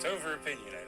It's Over Opinionated.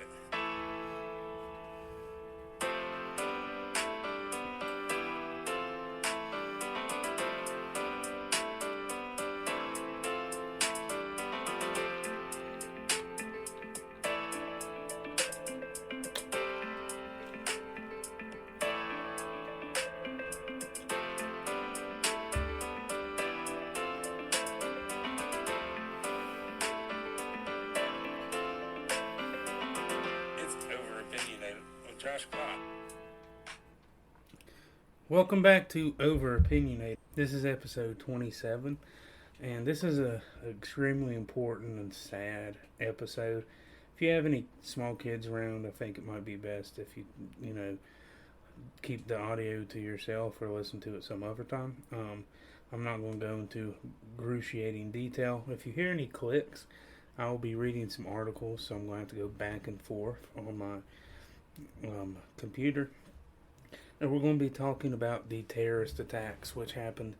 Welcome back to Over Opinionated. This is episode 27, and this is a extremely important and sad episode. If you have any small kids around, I think it might be best if you keep the audio to yourself or listen to it some other time. I'm not going to go into excruciating detail. If you hear any clicks, I'll be reading some articles, so I'm going to have to go back and forth on my computer. And we're going to be talking about the terrorist attacks which happened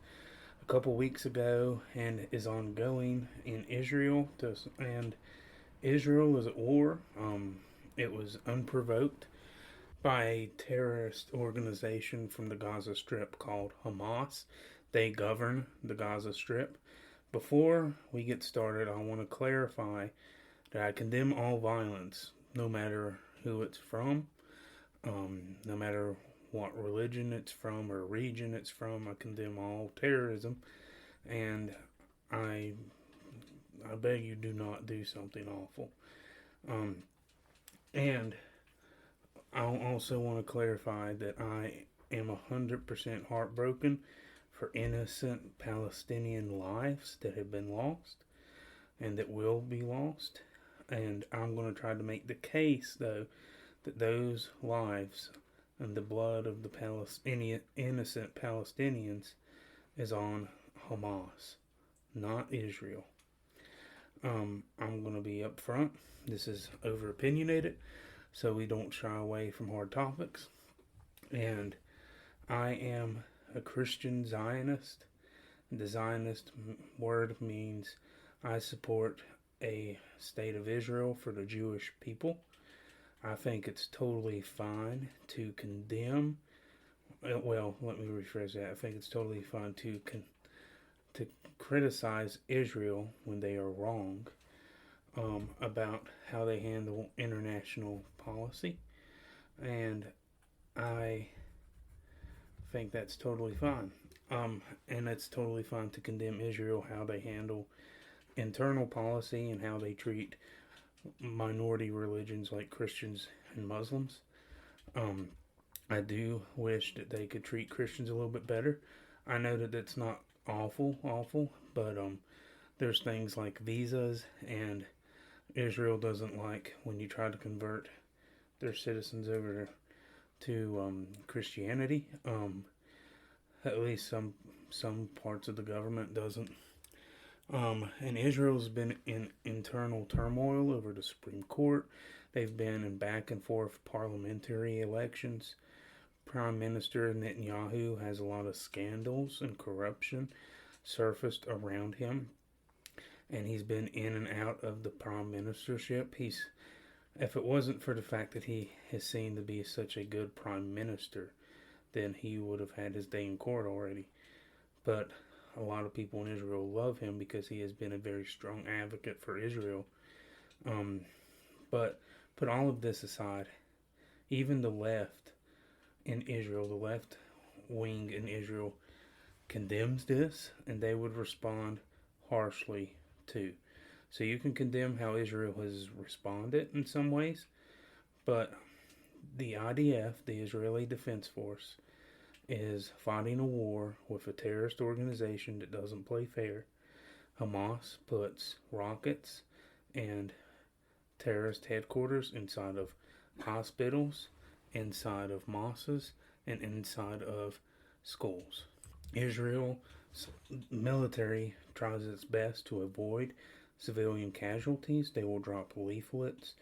a couple weeks ago and is ongoing in Israel. And Israel is at war. It was unprovoked by a terrorist organization from the Gaza Strip called Hamas. They govern the Gaza Strip. Before we get started, I want to clarify that I condemn all violence, no matter who it's from, no matter what religion it's from or region it's from. I condemn all terrorism, and I beg you, do not do something awful. And I also want to clarify that I am 100% heartbroken for innocent Palestinian lives that have been lost and that will be lost. And I'm going to try to make the case, though, that those lives and the blood of the innocent Palestinians is on Hamas, not Israel. I'm going to be upfront. This is Over Opinionated, so we don't shy away from hard topics. And I am a Christian Zionist. The Zionist word means I support a state of Israel for the Jewish people. I think it's totally fine to condemn. Well, let me rephrase that. I think it's totally fine to criticize Israel when they are wrong about how they handle international policy, and I think that's totally fine. And it's totally fine to condemn Israel how they handle internal policy and how they treat minority religions like Christians and Muslims. I do wish that they could treat Christians a little bit better. I know that it's not awful, but there's things like visas, and Israel doesn't like when you try to convert their citizens over to Christianity. At least some parts of the government doesn't. And Israel's been in internal turmoil over the Supreme Court. They've been in back and forth parliamentary elections. Prime Minister Netanyahu has a lot of scandals and corruption surfaced around him. And he's been in and out of the prime ministership. If it wasn't for the fact that he is seen to be such a good prime minister, then he would have had his day in court already. But a lot of people in Israel love him because he has been a very strong advocate for Israel. But put all of this aside, even the left in Israel, the left wing in Israel, condemns this, and they would respond harshly too. So you can condemn how Israel has responded in some ways, but the IDF, the Israeli Defense Force, is fighting a war with a terrorist organization that doesn't play fair. Hamas puts rockets and terrorist headquarters inside of hospitals, inside of mosques, and inside of schools. Israel's military tries its best to avoid civilian casualties. They will drop leaflets.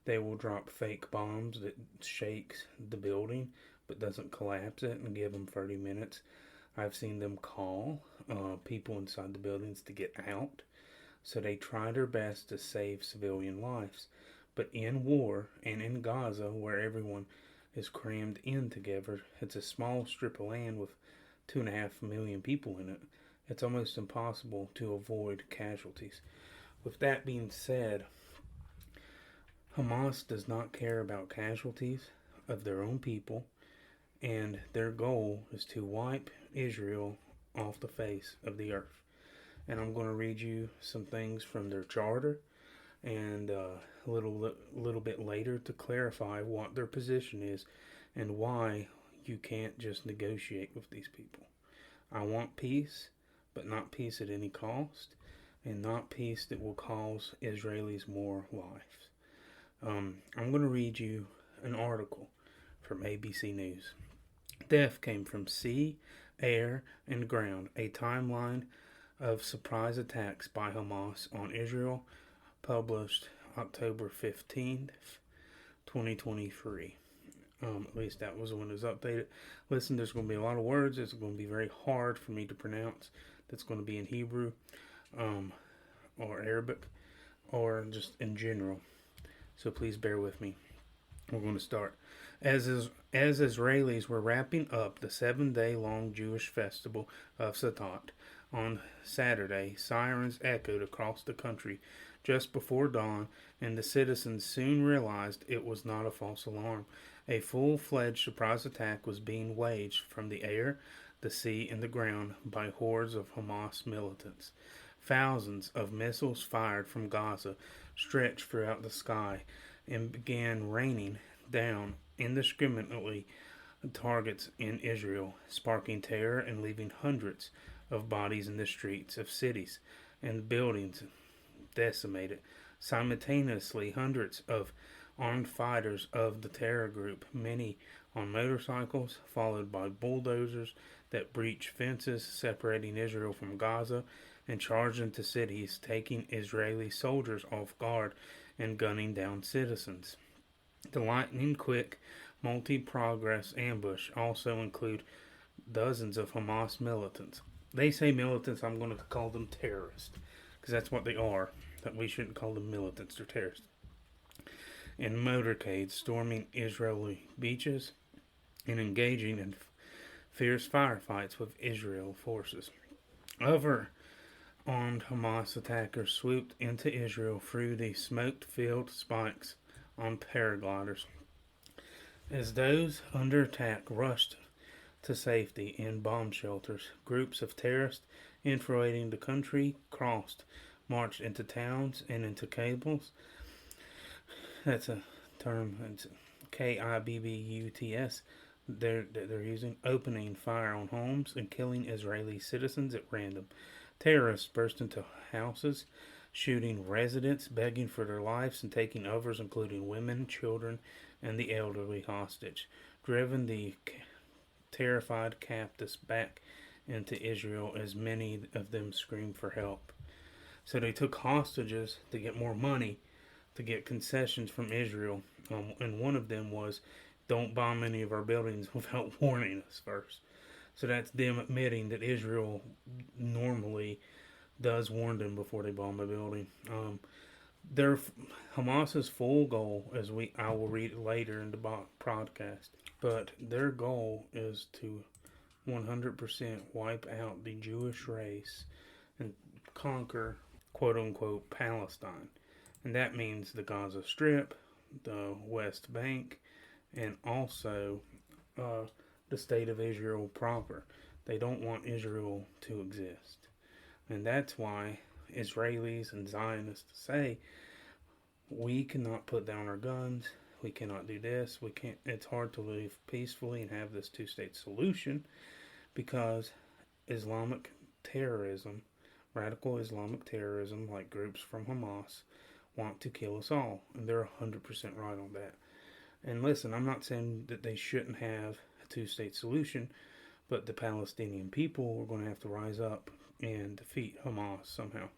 They will drop fake bombs that shakes the building but doesn't collapse it and give them 30 minutes. I've seen them call people inside the buildings to get out. So they try their best to save civilian lives. But in war and in Gaza, where everyone is crammed in together, it's a small strip of land with 2.5 million people in it. It's almost impossible to avoid casualties. With that being said, Hamas does not care about casualties of their own people, and their goal is to wipe Israel off the face of the earth. And I'm going to read you some things from their charter and a little bit later to clarify what their position is and why you can't just negotiate with these people. I want peace, but not peace at any cost, and not peace that will cause Israelis more lives. I'm going to read you an article from ABC News. Death came from sea, air, and ground. A timeline of surprise attacks by Hamas on Israel, published October 15th, 2023. At least that was when it was updated. Listen, there's going to be a lot of words. It's going to be very hard for me to pronounce. That's going to be in Hebrew, or Arabic, or just in general. So please bear with me. We're going to start. As Israelis were wrapping up the 7-day-long Jewish festival of Sukkot on Saturday, sirens echoed across the country just before dawn, and the citizens soon realized it was not a false alarm. A full-fledged surprise attack was being waged from the air, the sea, and the ground by hordes of Hamas militants. Thousands of missiles fired from Gaza stretched throughout the sky and began raining down indiscriminately targets in Israel, sparking terror and leaving hundreds of bodies in the streets of cities and buildings decimated. Simultaneously, hundreds of armed fighters of the terror group, many on motorcycles, followed by bulldozers that breached fences separating Israel from Gaza and charged into cities, taking Israeli soldiers off guard and gunning down citizens. The lightning-quick, multi-progress ambush also include dozens of Hamas militants. They say militants, I'm going to call them terrorists, because that's what they are. That we shouldn't call them militants, they're terrorists. In motorcades storming Israeli beaches and engaging in fierce firefights with Israel forces. Other armed Hamas attackers swooped into Israel through the smoke-filled spikes on paragliders. As those under attack rushed to safety in bomb shelters, groups of terrorists infiltrating the country marched into towns and into cables. That's a term. It's KIBBUTS. They're using, opening fire on homes and killing Israeli citizens at random. Terrorists burst into houses, shooting residents, begging for their lives, and taking others, including women, children, and the elderly, hostage, driven the terrified captives back into Israel as many of them screamed for help. So they took hostages to get more money, to get concessions from Israel, and one of them was, don't bomb any of our buildings without warning us first. So that's them admitting that Israel normally does warn them before they bomb a building. Their Hamas's full goal, as I will read later in the podcast, but their goal is to 100% wipe out the Jewish race and conquer, quote unquote, Palestine. And that means the Gaza Strip, the West Bank, and also the state of Israel proper. They don't want Israel to exist. And that's why Israelis and Zionists say, we cannot put down our guns, we cannot do this, we can't. It's hard to live peacefully and have this two-state solution because Islamic terrorism, radical Islamic terrorism, like groups from Hamas, want to kill us all. And they're 100% right on that. And listen, I'm not saying that they shouldn't have a two-state solution, but the Palestinian people are going to have to rise up and defeat Hamas somehow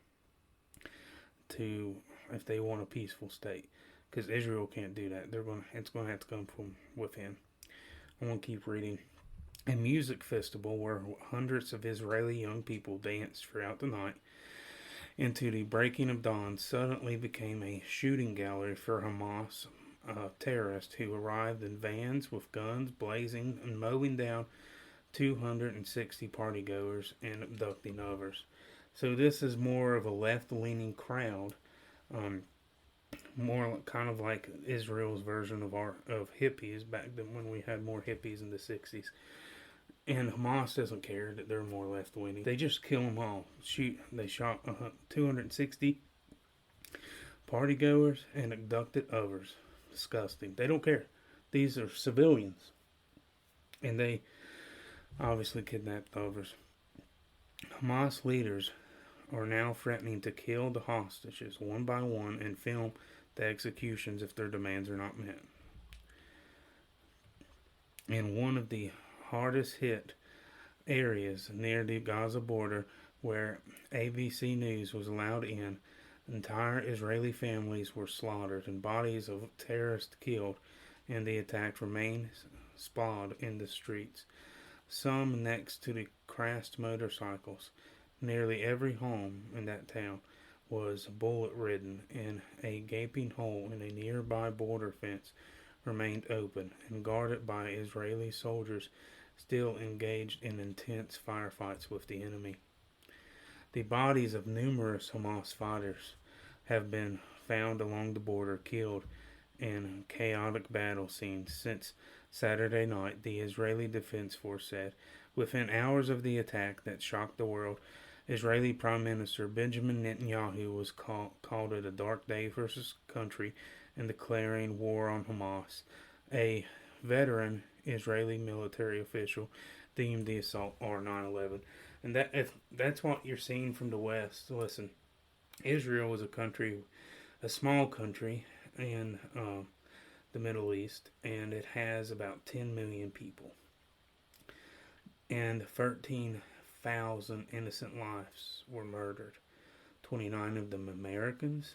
if they want a peaceful state, because Israel can't do that. It's going to have to come from within. I'm going to keep reading. A music festival where hundreds of Israeli young people danced throughout the night into the breaking of dawn suddenly became a shooting gallery for Hamas terrorists who arrived in vans with guns blazing and mowing down 260 partygoers and abducting others. So this is more of a left-leaning crowd, more kind of like Israel's version of hippies back then when we had more hippies in the 60s. And Hamas doesn't care that they're more left-leaning. They just kill them all. They shot 260 partygoers and abducted others. Disgusting. They don't care. These are civilians. And they obviously kidnapped others. Hamas leaders are now threatening to kill the hostages one by one and film the executions if their demands are not met. In one of the hardest hit areas near the Gaza border where ABC News was allowed in, entire Israeli families were slaughtered and bodies of terrorists killed in the attack remain sprawled in the streets, some next to the crashed motorcycles. Nearly every home in that town was bullet-ridden, and a gaping hole in a nearby border fence remained open and guarded by Israeli soldiers still engaged in intense firefights with the enemy. The bodies of numerous Hamas fighters have been found along the border, killed in chaotic battle scenes since Saturday night, the Israeli Defense Force said. Within hours of the attack that shocked the world, Israeli Prime Minister Benjamin Netanyahu was called it a dark day for his country and declaring war on Hamas. A veteran Israeli military official deemed the assault our 9/11. And if that's what you're seeing from the West. Listen, Israel is a small country in the Middle East, and it has about 10 million people. And 13,000 innocent lives were murdered. 29 of them Americans.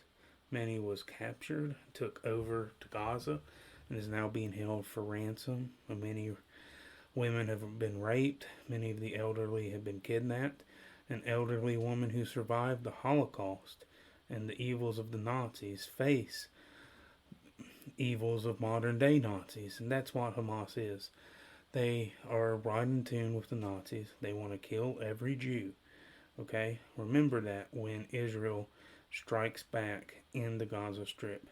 Many was captured, took over to Gaza, and is now being held for ransom. Many women have been raped. Many of the elderly have been kidnapped. An elderly woman who survived the Holocaust and the evils of the Nazis face evils of modern day Nazis. And that's what Hamas is. They are right in tune with the Nazis. They want to kill every Jew. Okay? Remember that when Israel strikes back in the Gaza Strip,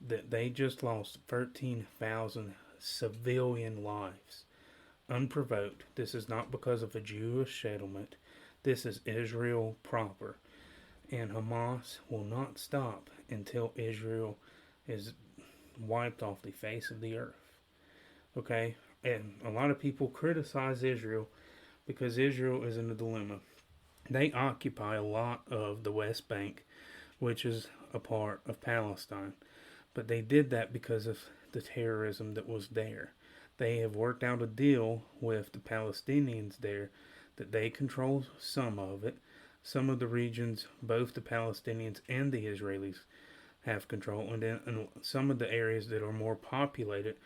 that they just lost 13,000 civilian lives. Unprovoked. This is not because of a Jewish settlement. This is Israel proper. And Hamas will not stop until Israel is wiped off the face of the earth. Okay? And a lot of people criticize Israel because Israel is in a dilemma. They occupy a lot of the West Bank, which is a part of Palestine. But they did that because of the terrorism that was there. They have worked out a deal with the Palestinians there that they control some of it. Some of the regions, both the Palestinians and the Israelis have control. And then some of the areas that are more populated,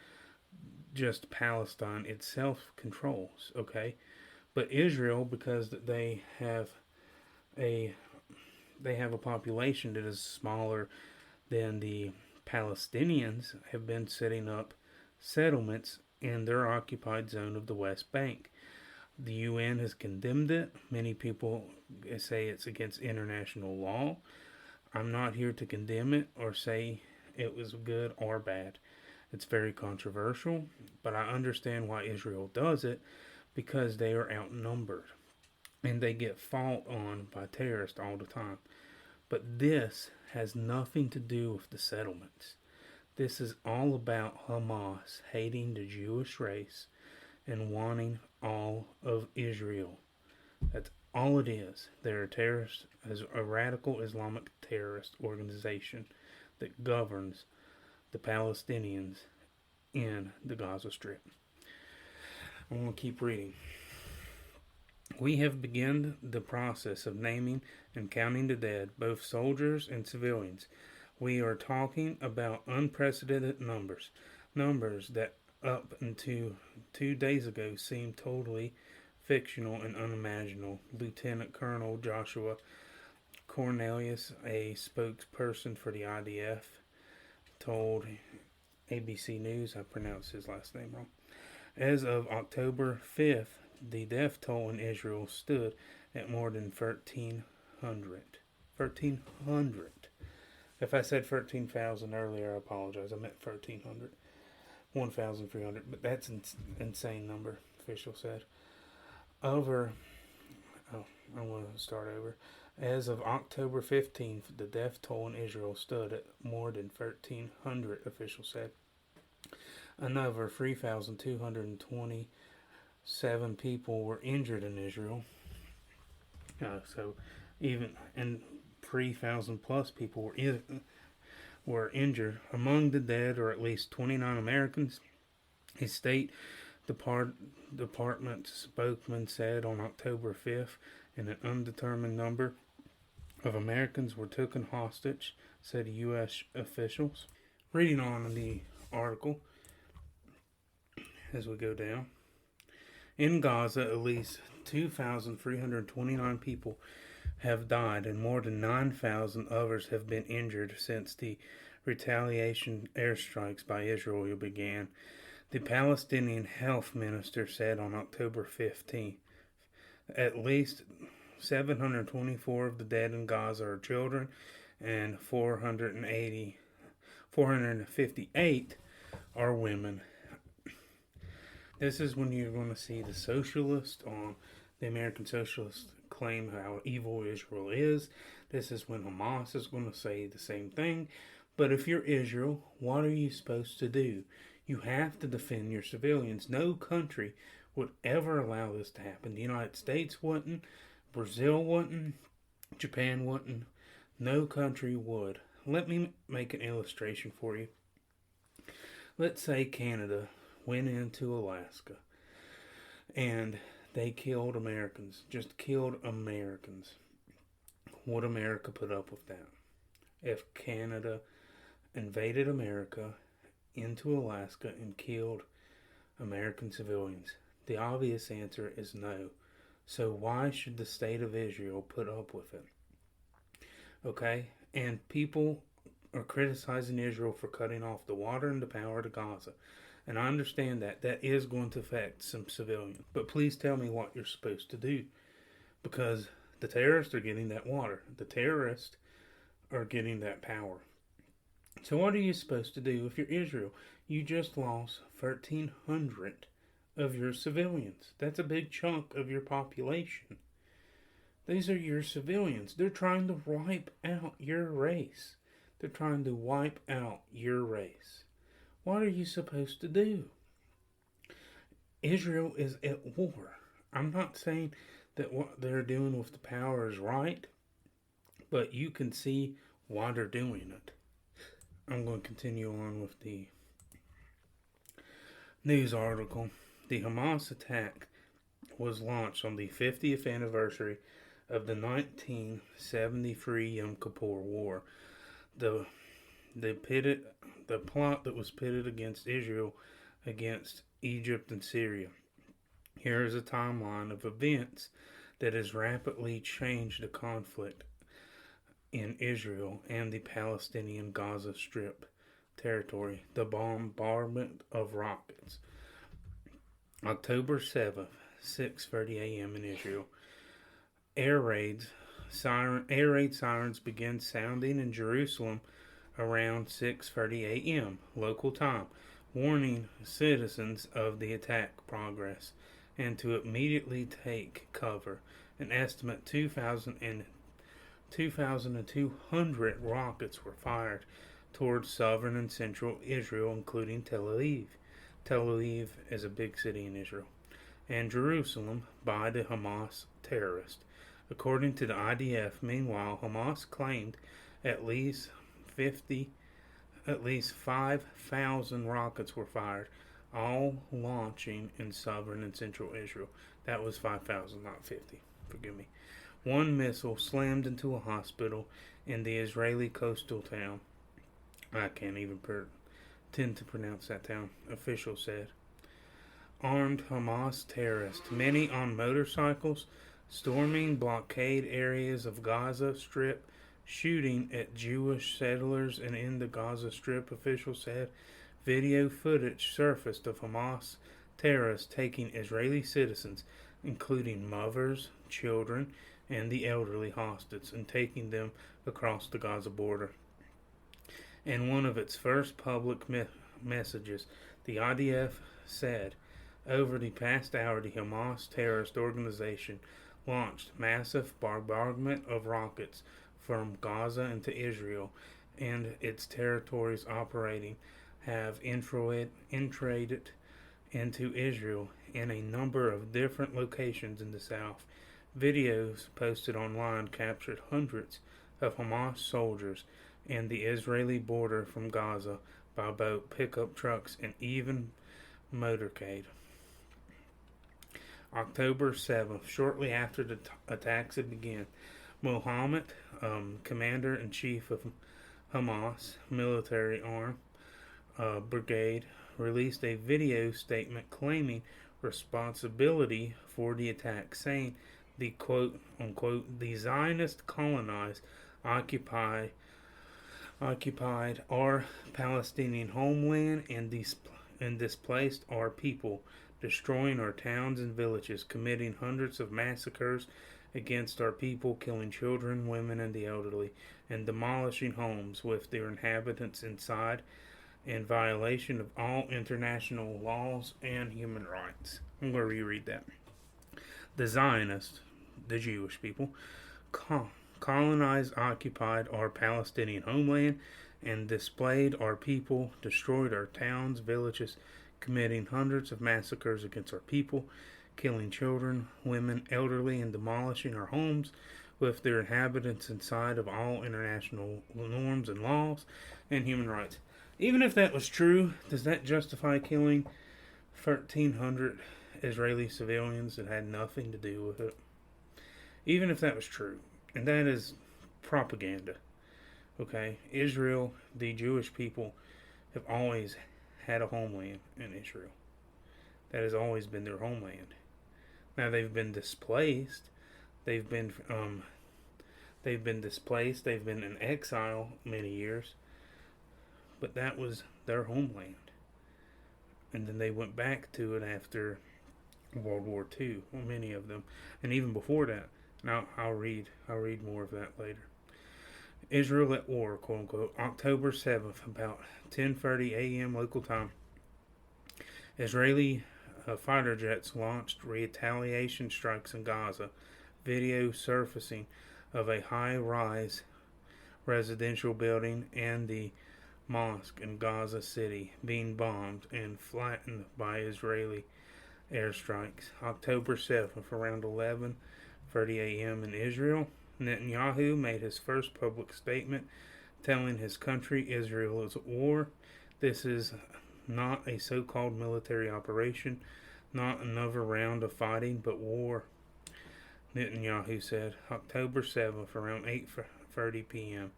just Palestine itself controls, okay? But Israel, because they have a population that is smaller than the Palestinians, have been setting up settlements in their occupied zone of the West Bank. The UN has condemned it. Many people say it's against international law. I'm not here to condemn it or say it was good or bad. It's very controversial, but I understand why Israel does it, because they are outnumbered and they get fought on by terrorists all the time. But this has nothing to do with the settlements. This is all about Hamas hating the Jewish race and wanting all of Israel. That's all it is. They're a terrorist, a radical Islamic terrorist organization that governs the Palestinians in the Gaza Strip. I'm going to keep reading. We have begun the process of naming and counting the dead, both soldiers and civilians. We are talking about unprecedented numbers. Numbers that up until 2 days ago seemed totally fictional and unimaginable. Lieutenant Colonel Joshua Cornelius, a spokesperson for the IDF, told ABC News, I pronounced his last name wrong, as of October 5th, the death toll in Israel stood at more than 1,300. 1,300. If I said 13,000 earlier, I apologize. I meant 1,300. 1,300. But that's an insane number, official said. I'm going to start over. As of October 15th, the death toll in Israel stood at more than 1,300, officials said. Another 3,227 people were injured in Israel. And 3,000 plus people were injured. Among the dead are at least 29 Americans. A State Department spokesman said on October 5th, and an undetermined number of Americans were taken hostage, said U.S. officials. Reading on in the article as we go down. In Gaza, at least 2,329 people have died and more than 9,000 others have been injured since the retaliation airstrikes by Israel began. The Palestinian health minister said on October 15th, at least 724 of the dead in Gaza are children and 458 are women. This is when you're going to see the socialists on the American socialists claim how evil Israel is. This is when Hamas is going to say the same thing. But if you're Israel, what are you supposed to do? You have to defend your civilians. No country would ever allow this to happen. The United States wouldn't. Brazil wouldn't. Japan wouldn't. No country would. Let me make an illustration for you. Let's say Canada went into Alaska and they killed Americans. Just killed Americans. Would America put up with that? If Canada invaded America into Alaska and killed American civilians? The obvious answer is no. So why should the state of Israel put up with it? Okay? And people are criticizing Israel for cutting off the water and the power to Gaza. And I understand that. That is going to affect some civilians. But please tell me what you're supposed to do. Because the terrorists are getting that water. The terrorists are getting that power. So what are you supposed to do if you're Israel? You just lost 1,300 of your civilians. That's a big chunk of your population. These are your civilians. They're trying to wipe out your race. They're trying to wipe out your race. What are you supposed to do? Israel is at war. I'm not saying that what they're doing with the power is right, but you can see why they're doing it. I'm going to continue on with the news article. The Hamas attack was launched on the 50th anniversary of the 1973 Yom Kippur War. The plot that was pitted against Israel against Egypt and Syria. Here is a timeline of events that has rapidly changed the conflict in Israel and the Palestinian Gaza Strip territory. The bombardment of rockets. October 7th, 6:30 a.m. in Israel. Air raid sirens began sounding in Jerusalem around 6:30 a.m. local time, warning citizens of the attack progress and to immediately take cover. An estimate 2,200 rockets were fired towards southern and central Israel, including Tel Aviv. Tel Aviv is a big city in Israel. And Jerusalem by the Hamas terrorists. According to the IDF, meanwhile, Hamas claimed at least 5,000 rockets were fired, all launching in southern and central Israel. That was 5,000, not 50. Forgive me. One missile slammed into a hospital in the Israeli coastal town. I can't even pretend to pronounce that town, officials said. Armed Hamas terrorists, many on motorcycles, storming blockade areas of Gaza Strip, shooting at Jewish settlers, and in the Gaza Strip, officials said video footage surfaced of Hamas terrorists taking Israeli citizens, including mothers, children, and the elderly hostage, and taking them across the Gaza border. In one of its first public messages, the IDF said, over the past hour, the Hamas terrorist organization launched massive bombardment of rockets from Gaza into Israel, and its territories operating have infiltrated into Israel in a number of different locations in the south. Videos posted online captured hundreds of Hamas soldiers in the Israeli border from Gaza by boat, pickup trucks, and even motorcade. October 7th, shortly after the attacks had begun, Mohammed, commander-in-chief of Hamas military arm brigade, released a video statement claiming responsibility for the attack, saying the quote-unquote the Zionist colonized, occupied our Palestinian homeland and displaced our people, destroying our towns and villages, committing hundreds of massacres against our people, killing children, women, and the elderly, and demolishing homes with their inhabitants inside, in violation of all international laws and human rights. I'm going to reread that. The Zionists, the Jewish people, colonized, occupied our Palestinian homeland, and displaced our people, destroyed our towns, villages, committing hundreds of massacres against our people, killing children, women, elderly, and demolishing our homes with their inhabitants inside of all international norms and laws and human rights. Even if that was true, does that justify killing 1,300 Israeli civilians that had nothing to do with it? Even if that was true, and that is propaganda. Okay, Israel, the Jewish people, have always had a homeland in Israel. That has always been their homeland. Now they've been displaced. They've been displaced. They've been in exile many years. But that was their homeland. And then they went back to it after World War II. Well, many of them, and even before that. Now I'll read more of that later. Israel at war, quote unquote. October 7th, about 10:30 a.m. local time. Israeli fighter jets launched retaliation strikes in Gaza. Video surfacing of a high-rise residential building and the mosque in Gaza City being bombed and flattened by Israeli airstrikes. October 7th, around 11:30 a.m. in Israel, Netanyahu made his first public statement telling his country Israel is at war. This is not a so-called military operation, not another round of fighting, but war, Netanyahu said. October 7th, around 8:30 p.m.,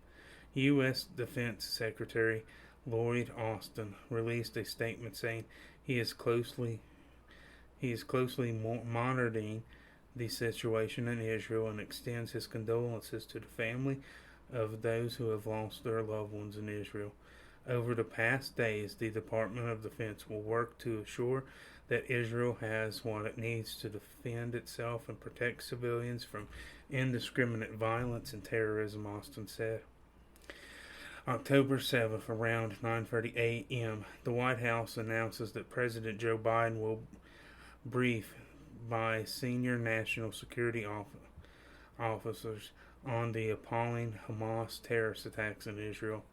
U.S. Defense Secretary Lloyd Austin released a statement saying he is closely monitoring the situation in Israel and extends his condolences to the family of those who have lost their loved ones in Israel. Over the past days, the Department of Defense will work to assure that Israel has what it needs to defend itself and protect civilians from indiscriminate violence and terrorism, Austin said. October 7th, around 9:30 a.m., the White House announces that President Joe Biden will brief by senior national security officers on the appalling Hamas terrorist attacks in Israel.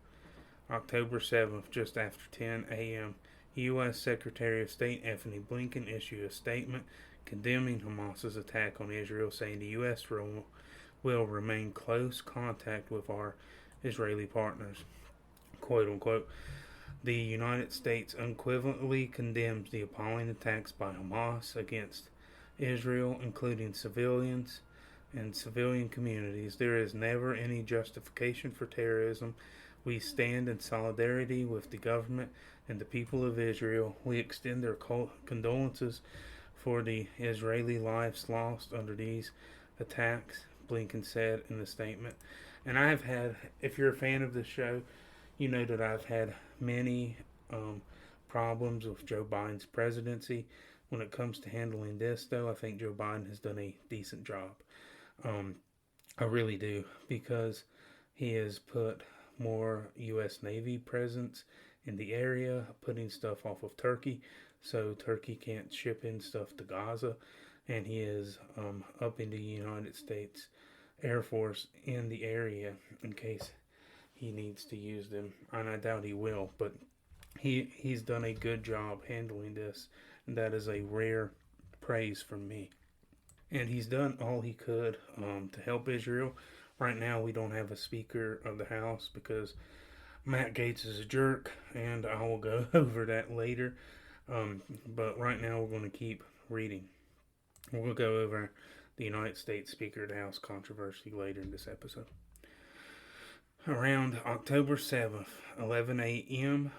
October 7th, just after 10 a.m., U.S. Secretary of State Anthony Blinken issued a statement condemning Hamas's attack on Israel, saying the U.S. will remain close contact with our Israeli partners. Quote unquote, the United States unequivocally condemns the appalling attacks by Hamas against Israel, including civilians and civilian communities. There is never any justification for terrorism. We stand in solidarity with the government and the people of Israel. We extend our condolences for the Israeli lives lost under these attacks, Blinken said in the statement. And I have had, if you're a fan of this show, you know that I've had many problems with Joe Biden's presidency. When it comes to handling this, though, I think Joe Biden has done a decent job. I really do, because he has put more U.S. Navy presence in the area, putting stuff off of Turkey, so Turkey can't ship in stuff to Gaza, and he is upping the United States Air Force in the area in case he needs to use them, and I doubt he will, but he's done a good job handling this, and that is a rare praise from me. And he's done all he could to help Israel. Right now, we don't have a Speaker of the House because Matt Gaetz is a jerk, and I will go over that later. But right now, we're going to keep reading. We'll go over the United States Speaker of the House controversy later in this episode. Around October 7th, 11 a.m.,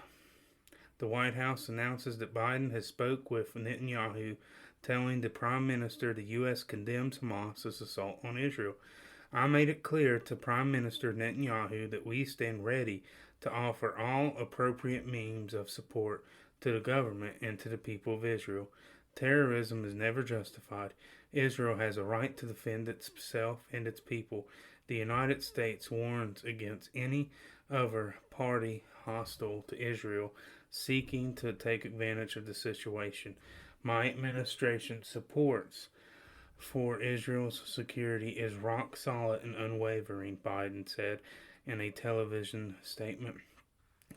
the White House announces that Biden has spoke with Netanyahu, telling the Prime Minister the U.S. condemns Hamas's assault on Israel. I made it clear to Prime Minister Netanyahu that we stand ready to offer all appropriate means of support to the government and to the people of Israel. Terrorism is never justified. Israel has a right to defend itself and its people. The United States warns against any other party hostile to Israel seeking to take advantage of the situation. My administration's supports for Israel's security is rock solid and unwavering, Biden said in a television statement.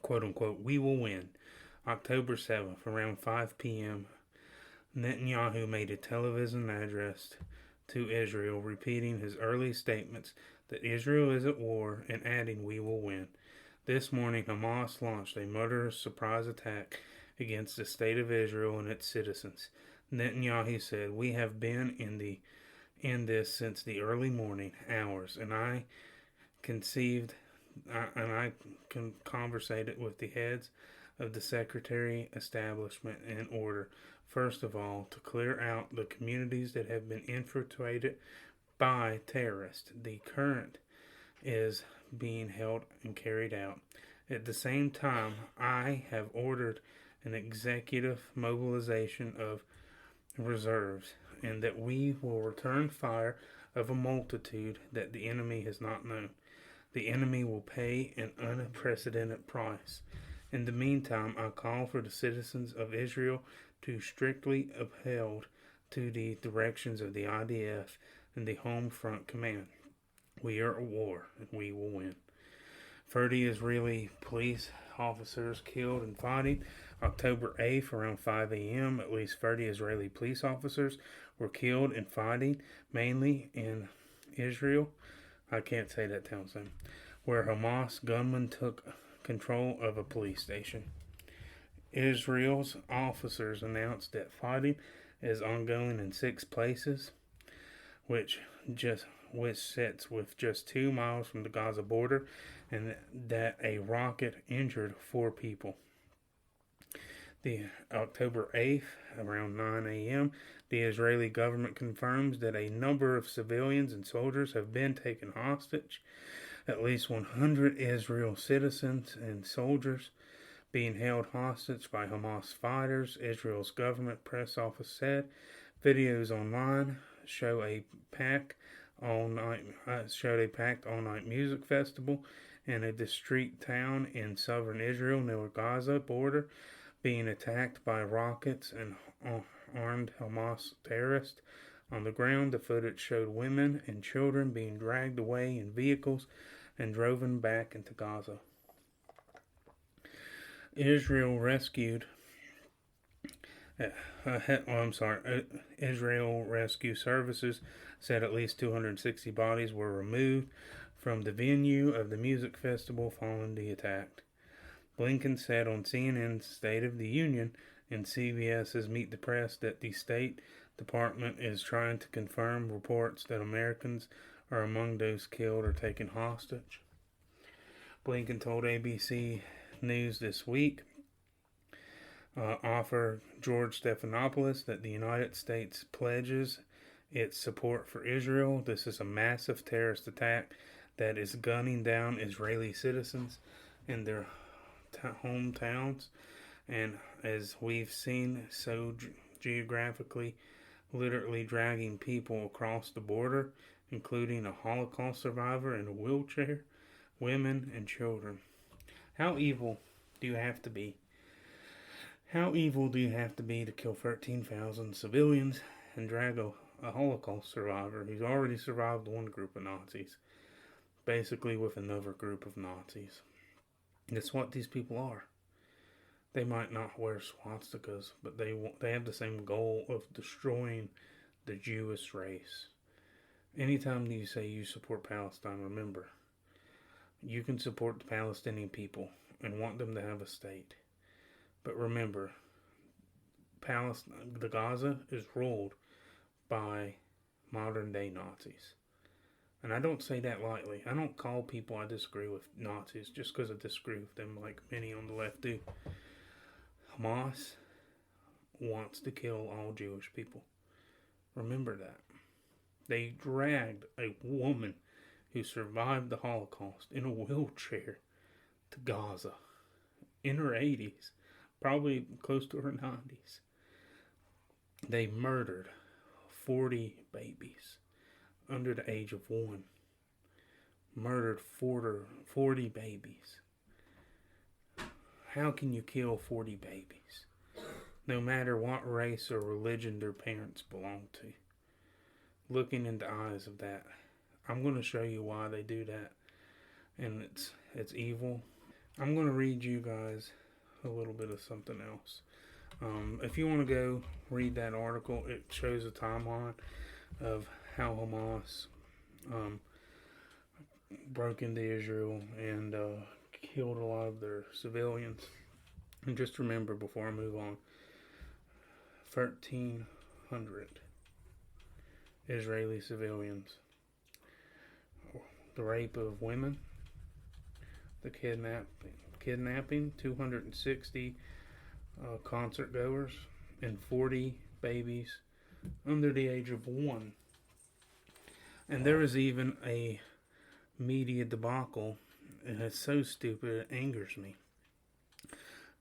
Quote unquote, we will win. October 7th, around 5 p.m., Netanyahu made a television address to Israel, repeating his early statements that Israel is at war and adding, we will win. This morning, Hamas launched a murderous surprise attack against the state of Israel and its citizens. Netanyahu said, we have been in this since the early morning hours, and I conversated with the heads of the secretary establishment in order, first of all, to clear out the communities that have been infiltrated by terrorists. The current is being held and carried out. At the same time, I have ordered an executive mobilization of reserves, and that we will return fire of a multitude that the enemy has not known. The enemy will pay an unprecedented price. In the meantime, I call for the citizens of Israel to strictly upheld to the directions of the IDF and the Home Front Command. We are at war, and we will win. 30 Israeli police officers killed in fighting. October 8th, around 5 a.m., at least 30 Israeli police officers were killed in fighting, mainly in Israel. I can't say that town's name. Where Hamas gunmen took control of a police station. Israel's officers announced that fighting is ongoing in 6 places, which sits with just 2 miles from the Gaza border, and that a rocket injured 4 people. The October 8th, around 9 a.m., the Israeli government confirms that a number of civilians and soldiers have been taken hostage. At least 100 Israel citizens and soldiers being held hostage by Hamas fighters, Israel's government press office said. Videos online showed a packed all-night music festival in a discrete town in southern Israel near the Gaza border being attacked by rockets and armed Hamas terrorists. On the ground, the footage showed women and children being dragged away in vehicles and driven back into Gaza. Israel Rescue Services said at least 260 bodies were removed from the venue of the music festival following the attack. Blinken said on CNN's State of the Union and CBS's Meet the Press that the State Department is trying to confirm reports that Americans are among those killed or taken hostage. Blinken told ABC News this week, author George Stephanopoulos, that the United States pledges its support for Israel. This is a massive terrorist attack that is gunning down Israeli citizens in their hometowns. And as we've seen so geographically, literally dragging people across the border, including a Holocaust survivor in a wheelchair, women, and children. How evil do you have to be? How evil do you have to be to kill 13,000 civilians and drag a Holocaust survivor who's already survived one group of Nazis, basically with another group of Nazis? That's what these people are. They might not wear swastikas, but they have the same goal of destroying the Jewish race. Anytime you say you support Palestine, remember, you can support the Palestinian people and want them to have a state. But remember, the Gaza is ruled by modern day Nazis. And I don't say that lightly. I don't call people I disagree with Nazis just because I disagree with them like many on the left do. Hamas wants to kill all Jewish people. Remember that. They dragged a woman who survived the Holocaust in a wheelchair to Gaza in her 80s, probably close to her 90s. They murdered 40 babies under the age of 1. Murdered 40 babies. How can you kill 40 babies? No matter what race or religion their parents belong to. Looking in the eyes of that, I'm going to show you why they do that. And it's evil. I'm going to read you guys a little bit of something else. If you want to go read that article, it shows a timeline of how Hamas broke into Israel and killed a lot of their civilians. And just remember, before I move on, 1,300 Israeli civilians. The rape of women, the kidnapping 260 concert goers, and 40 babies under the age of 1. And there is even a media debacle, and it's so stupid it angers me,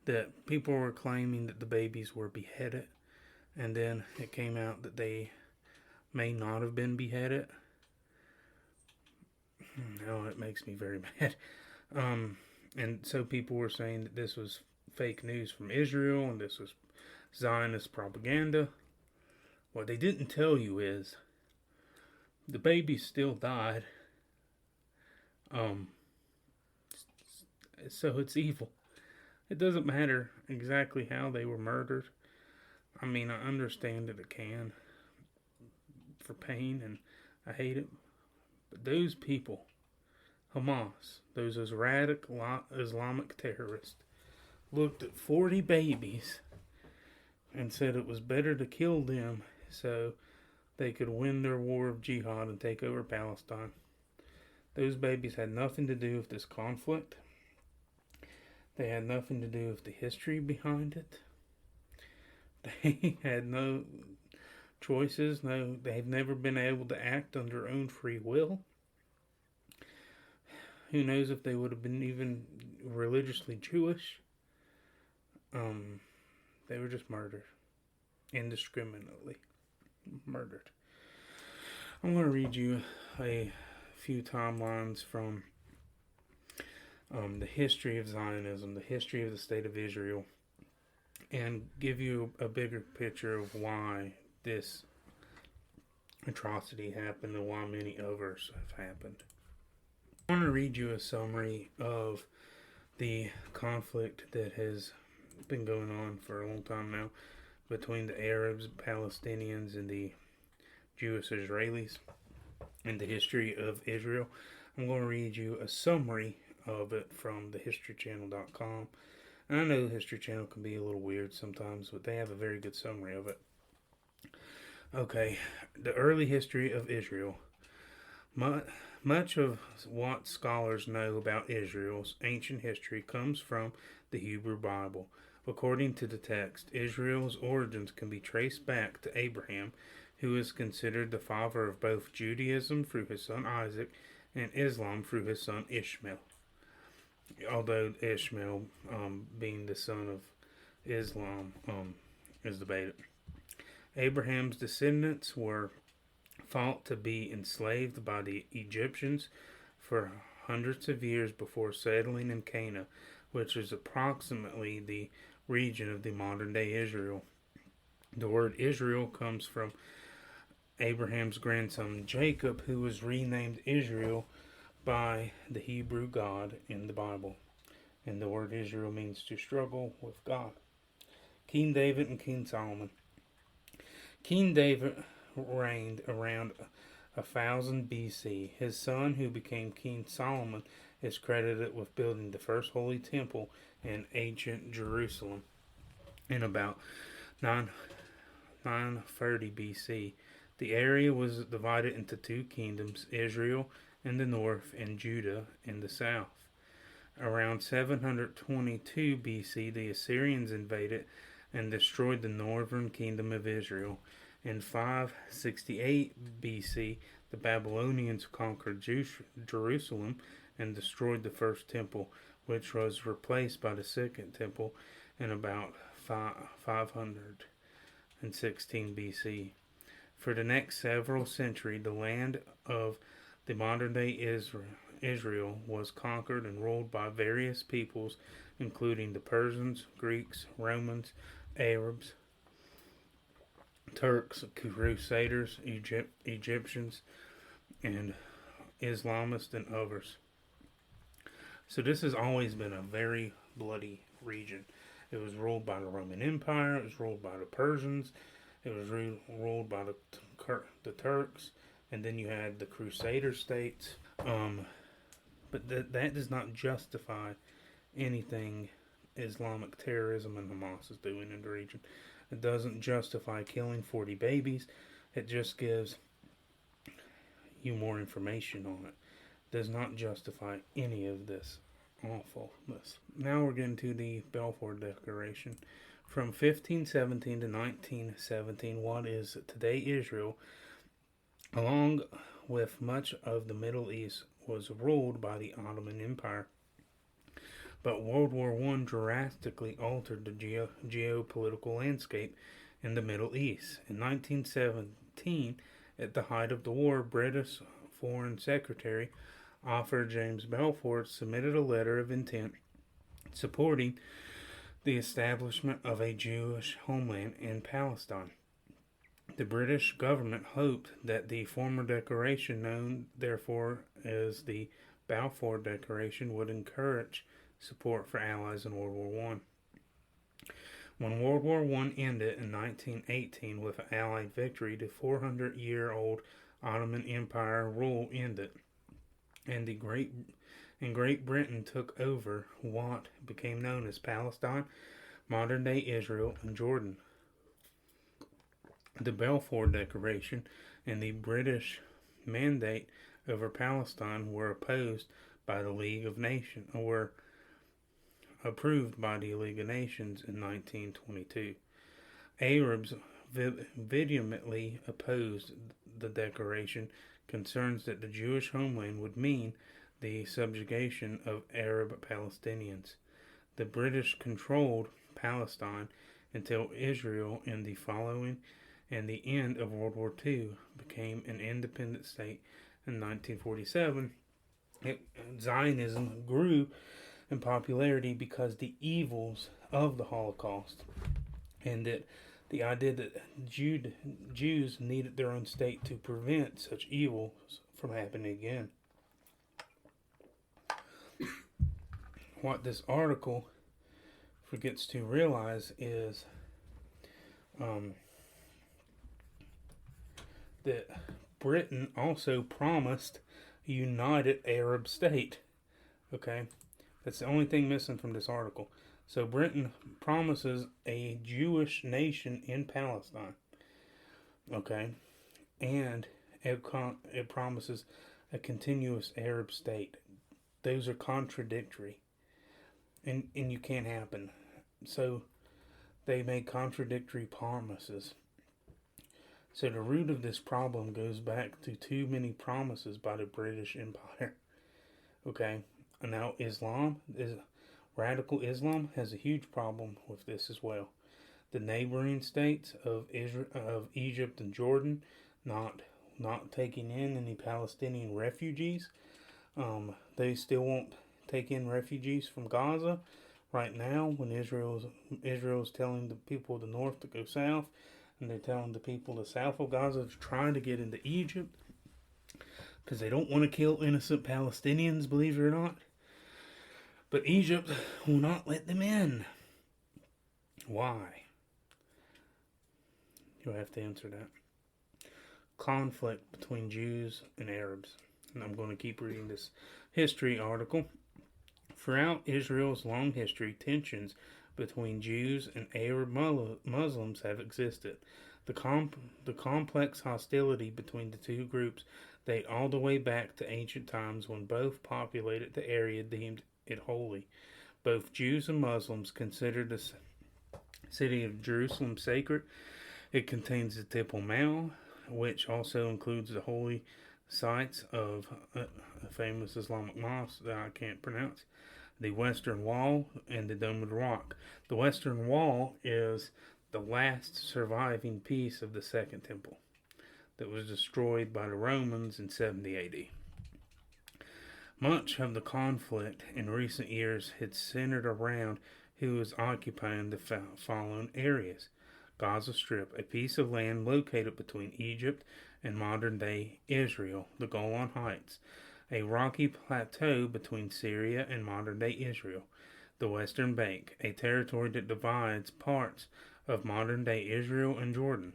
that people were claiming that the babies were beheaded, and then it came out that they may not have been beheaded. No, it makes me very mad. And so people were saying that this was fake news from Israel and this was Zionist propaganda. What they didn't tell you is the babies still died. So it's evil. It doesn't matter exactly how they were murdered. I mean, I understand that it can for pain, and I hate it. But those people, Hamas, those radical Islamic terrorists, looked at 40 babies and said it was better to kill them so they could win their war of jihad and take over Palestine. Those babies had nothing to do with this conflict. They had nothing to do with the history behind it. They had no choices. They've never been able to act on their own free will. Who knows if they would have been even religiously Jewish. They were just murdered. Indiscriminately murdered. I'm going to read you a few timelines from the history of Zionism, the history of the state of Israel, and give you a bigger picture of why this atrocity happened and why many others have happened. I want to read you a summary of the conflict that has been going on for a long time now between the Arabs, Palestinians, and the Jewish Israelis and the history of Israel. I'm going to read you a summary of it from thehistorychannel.com. And I know the History Channel can be a little weird sometimes, but they have a very good summary of it. Okay, the early history of Israel. Much of what scholars know about Israel's ancient history comes from the Hebrew Bible. According to the text, Israel's origins can be traced back to Abraham, who is considered the father of both Judaism through his son Isaac and Islam through his son Ishmael. Although Ishmael, being the son of Islam, is debated. Abraham's descendants were thought to be enslaved by the Egyptians for hundreds of years before settling in Canaan, which is approximately the region of the modern-day Israel. The word Israel comes from Abraham's grandson Jacob, who was renamed Israel by the Hebrew God in the Bible. And the word Israel means to struggle with God. King David and King Solomon. King David reigned around 1000 BC. His son, who became King Solomon, is credited with building the first holy temple in ancient Jerusalem in about 930 BC. The area was divided into two kingdoms, Israel in the north and Judah in the south. Around 722 BC, the Assyrians invaded and destroyed the northern kingdom of Israel. In 568 BC, the Babylonians conquered Jerusalem and destroyed the first temple, which was replaced by the second temple in about 516 BC. For the next several centuries, the land of the modern-day Israel was conquered and ruled by various peoples, including the Persians, Greeks, Romans, Arabs, Turks, Crusaders, Egyptians, and Islamists, and others. So this has always been a very bloody region. It was ruled by the Roman Empire, it was ruled by the Persians, it was ruled by the Turks, and then you had the Crusader states. But that does not justify anything Islamic terrorism and Hamas is doing in the region. It doesn't justify killing 40 babies. It just gives you more information on it. It does not justify any of this awfulness. Now we're getting to the Balfour Declaration. From 1517 to 1917, what is today Israel, along with much of the Middle East, was ruled by the Ottoman Empire. But World War I drastically altered the geopolitical landscape in the Middle East. In 1917, at the height of the war, British Foreign Secretary Arthur James Balfour submitted a letter of intent supporting the establishment of a Jewish homeland in Palestine. The British government hoped that the former declaration, known therefore as the Balfour Declaration, would encourage support for allies in World War I. When World War I ended in 1918 with Allied victory, the 400-year-old Ottoman Empire rule ended, and Great Britain took over what became known as Palestine, modern-day Israel, and Jordan. The Balfour Declaration and the British mandate over Palestine were opposed by the League of Nations, were approved by the League of Nations in 1922. Arabs vehemently opposed the declaration, concerns that the Jewish homeland would mean the subjugation of Arab Palestinians. The British controlled Palestine until Israel in the following and the end of World War II became an independent state in 1947. Zionism grew in popularity because the evils of the Holocaust, and that the idea that Jews needed their own state to prevent such evils from happening again. What this article forgets to realize is that Britain also promised a united Arab state. Okay? That's the only thing missing from this article. So Britain promises a Jewish nation in Palestine. Okay? And it promises a continuous Arab state. Those are contradictory. And you can't happen. So they made contradictory promises. So the root of this problem goes back to too many promises by the British Empire. Okay, and now radical Islam has a huge problem with this as well. The neighboring states of Egypt and Jordan not taking in any Palestinian refugees. They still won't take in refugees from Gaza right now, when Israel's telling the people of the north to go south, and they're telling the people the south of Gaza to try to get into Egypt because they don't want to kill innocent Palestinians, believe it or not. But Egypt will not let them in. Why? You'll have to answer that. Conflict between Jews and Arabs. And I'm going to keep reading this history article. Throughout Israel's long history, tensions between Jews and Arab Muslims have existed. The complex hostility between the two groups date all the way back to ancient times, when both populated the area deemed it holy. Both Jews and Muslims considered the city of Jerusalem sacred. It contains the Temple Mount, which also includes the holy sites of a famous Islamic mosque that I can't pronounce, the Western Wall, and the Dome of the Rock. The Western Wall is the last surviving piece of the Second Temple that was destroyed by the Romans in 70 AD. Much of the conflict in recent years had centered around who was occupying the following areas: Gaza Strip, a piece of land located between Egypt and modern-day Israel; the Golan Heights, a rocky plateau between Syria and modern-day Israel; the Western Bank, a territory that divides parts of modern-day Israel and Jordan.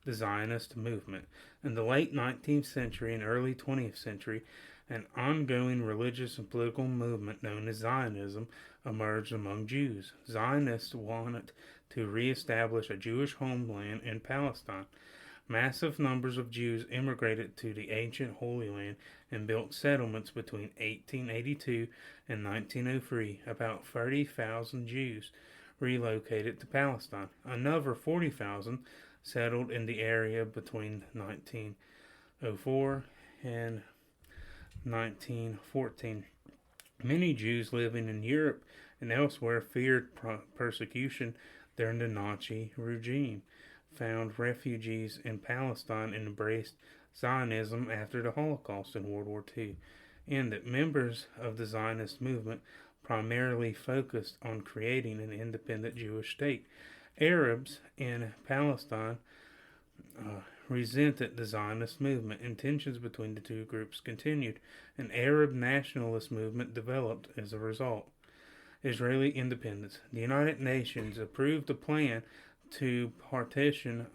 The Zionist movement. In the late 19th century and early 20th century, an ongoing religious and political movement known as Zionism emerged among Jews. Zionists wanted to reestablish a Jewish homeland in Palestine. Massive numbers of Jews immigrated to the ancient Holy Land and built settlements between 1882 and 1903. About 30,000 Jews relocated to Palestine. Another 40,000 settled in the area between 1904 and 1914. Many Jews living in Europe and elsewhere feared persecution during the Nazi regime, found refugees in Palestine, and embraced Zionism after the Holocaust in World War II, and that members of the Zionist movement primarily focused on creating an independent Jewish state. Arabs in Palestine resented the Zionist movement, and tensions between the two groups continued. An Arab nationalist movement developed as a result. Israeli independence. The United Nations approved a plan to partition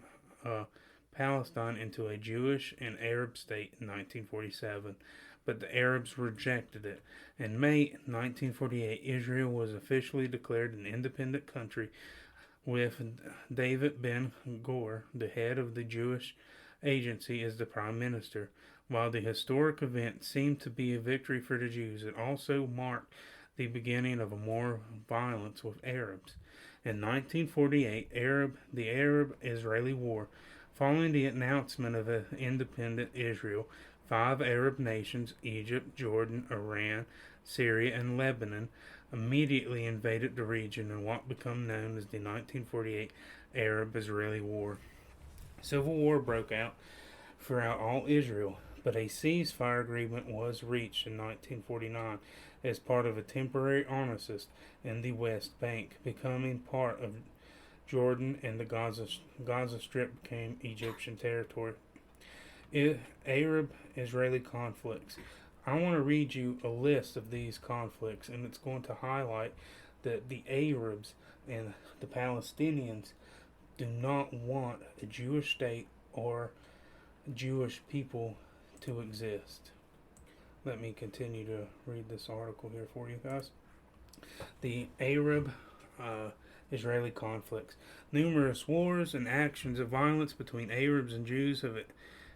Palestine into a Jewish and Arab state in 1947, but the Arabs rejected it. In May 1948, Israel was officially declared an independent country, with David Ben-Gurion, the head of the Jewish Agency, as the prime minister. While the historic event seemed to be a victory for the Jews, it also marked the beginning of more violence with Arabs. In 1948, the Arab-Israeli War. Following the announcement of an independent Israel, 5 Arab nations, Egypt, Jordan, Iran, Syria, and Lebanon, immediately invaded the region in what became known as the 1948 Arab-Israeli War. Civil war broke out throughout all Israel, but a ceasefire agreement was reached in 1949 as part of a temporary armistice in the West Bank, becoming part of Jordan, and the Gaza Strip became Egyptian territory. Arab-Israeli conflicts. I want to read you a list of these conflicts, and it's going to highlight that the Arabs and the Palestinians do not want a Jewish state or Jewish people to exist. Let me continue to read this article here for you guys. The Arab-Israeli conflicts. Numerous wars and actions of violence between Arabs and Jews have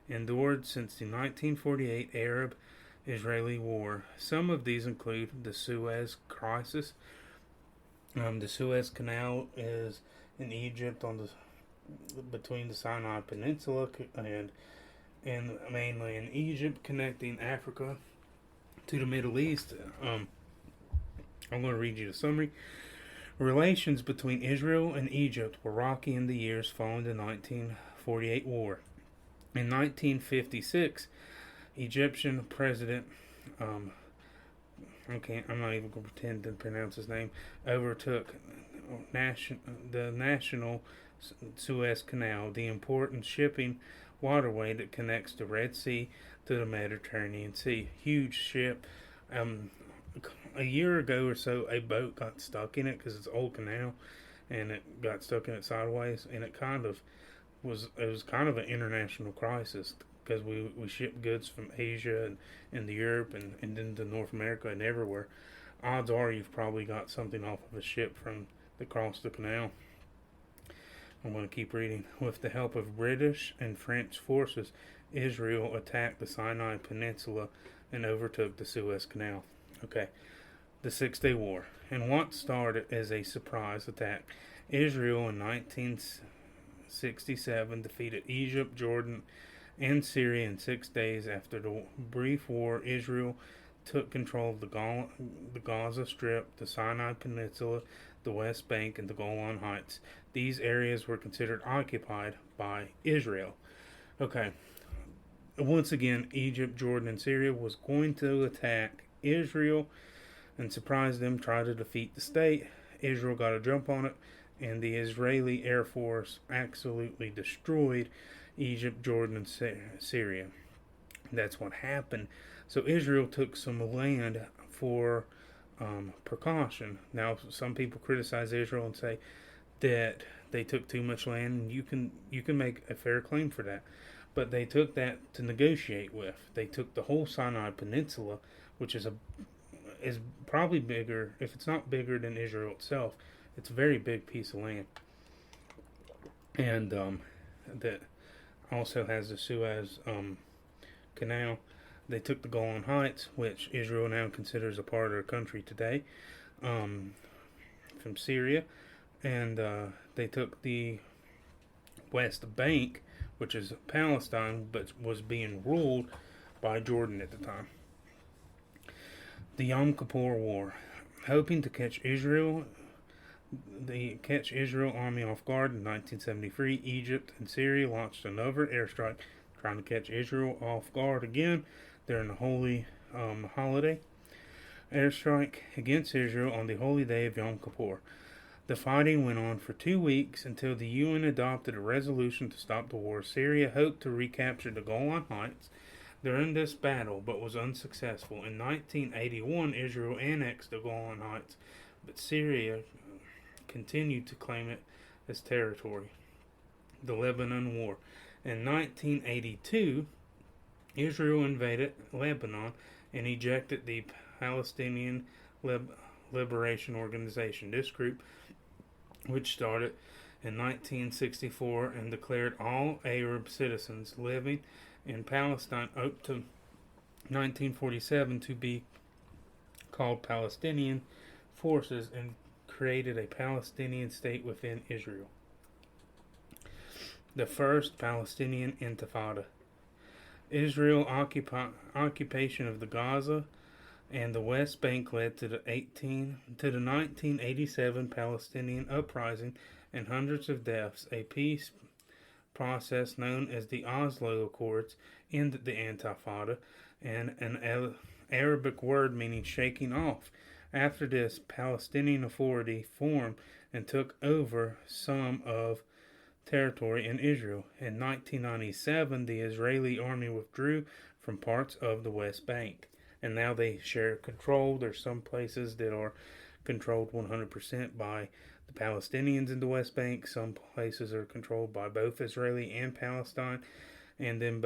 endured since the 1948 Arab-Israeli War. Some of these include the Suez Crisis. The Suez Canal is in Egypt on the between the Sinai Peninsula and mainly in Egypt, connecting Africa to the Middle East. I'm going to read you the summary. Relations between Israel and Egypt were rocky in the years following the 1948 war. In 1956, Egyptian President, I'm not even going to pretend to pronounce his name, overtook the national Suez Canal, the important shipping waterway that connects the Red Sea to the Mediterranean Sea. Huge ship. A year ago or so, a boat got stuck in it because it's an old canal, and it got stuck in it sideways, and it was kind of an international crisis because we ship goods from Asia and to Europe and then to North America and everywhere. Odds are you've probably got something off of a ship that crossed the canal. I'm going to keep reading. With the help of British and French forces, Israel attacked the Sinai Peninsula and overtook the Suez Canal. Okay, the Six-Day War. And what started as a surprise attack, Israel in 1967 defeated Egypt, Jordan, and Syria in 6 days. After the brief war, Israel took control of the Gaza Strip, the Sinai Peninsula, the West Bank, and the Golan Heights. These areas were considered occupied by Israel. Okay, once again, Egypt, Jordan, and Syria was going to attack Israel and surprise them, try to defeat the state. Israel got a jump on it, and the Israeli Air Force absolutely destroyed Egypt, Jordan, and Syria. That's what happened. So Israel took some land for precaution. Now, some people criticize Israel and say that they took too much land, and you can make a fair claim for that. But they took that to negotiate with. They took the whole Sinai Peninsula, which is probably bigger, if it's not bigger than Israel itself. It's a very big piece of land, and that also has the Suez Canal. They took the Golan Heights, which Israel now considers a part of their country today, from Syria, and they took the West Bank, which is Palestine, but was being ruled by Jordan at the time. The Yom Kippur War. Hoping to catch Israel army off guard in 1973, Egypt and Syria launched another airstrike trying to catch Israel off guard again during the holy holiday. Airstrike against Israel on the holy day of Yom Kippur. The fighting went on for 2 weeks until the UN adopted a resolution to stop the war. Syria hoped to recapture the Golan Heights during this battle, but was unsuccessful. In 1981, Israel annexed the Golan Heights, but Syria continued to claim it as territory. The Lebanon War. In 1982, Israel invaded Lebanon and ejected the Palestinian Liberation Organization. This group, which started in 1964 and declared all Arab citizens living in Palestine up to 1947 to be called Palestinian forces, and created a Palestinian state within Israel. The first Palestinian Intifada. Israel occupation of the Gaza and the West Bank led to the 1987 Palestinian uprising and hundreds of deaths. A peace process known as the Oslo Accords ended the Intifada, and an Arabic word meaning shaking off. After this, Palestinian Authority formed and took over some of territory in Israel. In 1997, the Israeli army withdrew from parts of the West Bank, and now they share control. There's some places that are controlled 100% by the Palestinians in the West Bank. Some places are controlled by both Israeli and Palestine, and then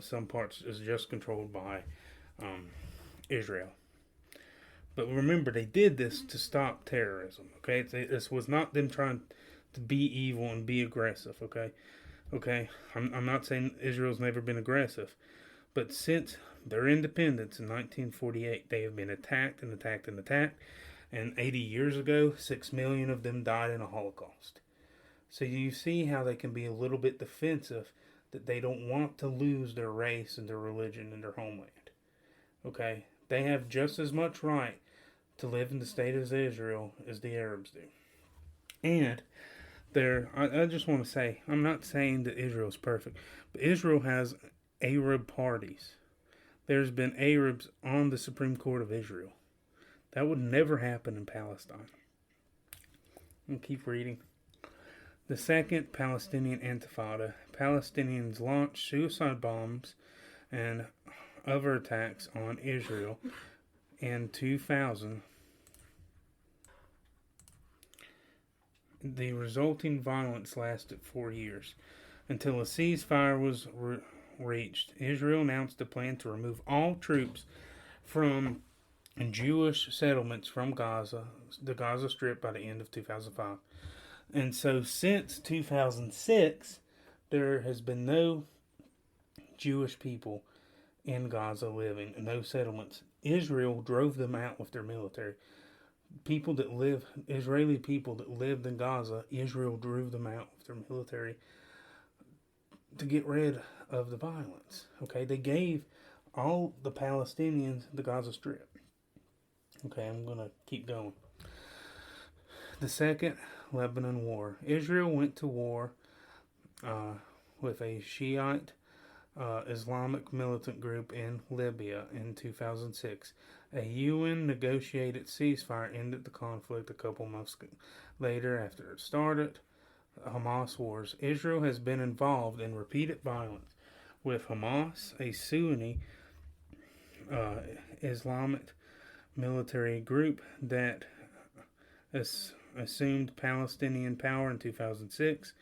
some parts is just controlled by Israel. But remember, they did this to stop terrorism. Okay, this was not them trying to be evil and be aggressive. Okay. I'm not saying Israel's never been aggressive, but since their independence in 1948, they have been attacked and attacked and attacked. And 80 years ago, 6 million of them died in a Holocaust. So you see how they can be a little bit defensive, that they don't want to lose their race and their religion and their homeland. Okay? They have just as much right to live in the state of Israel as the Arabs do. And I just want to say, I'm not saying that Israel's perfect, but Israel has Arab parties. There's been Arabs on the Supreme Court of Israel. That would never happen in Palestine. I'll keep reading. The Second Palestinian Intifada. Palestinians launched suicide bombs and other attacks on Israel in 2000. The resulting violence lasted 4 years. Until a ceasefire was reached, Israel announced a plan to remove all troops from Jewish settlements from Gaza, the Gaza Strip, by the end of 2005. And so since 2006, there has been no Jewish people in Gaza living, no settlements. Israel drove them out with their military. Israeli people that lived in Gaza, Israel drove them out with their military to get rid of the violence. Okay, they gave all the Palestinians the Gaza Strip. Okay, I'm going to keep going. The Second Lebanon War. Israel went to war with a Shiite Islamic militant group in Libya in 2006. A UN negotiated ceasefire ended the conflict a couple months later after it started. Hamas wars. Israel has been involved in repeated violence with Hamas, a Sunni Islamic military group that assumed Palestinian power in 2006.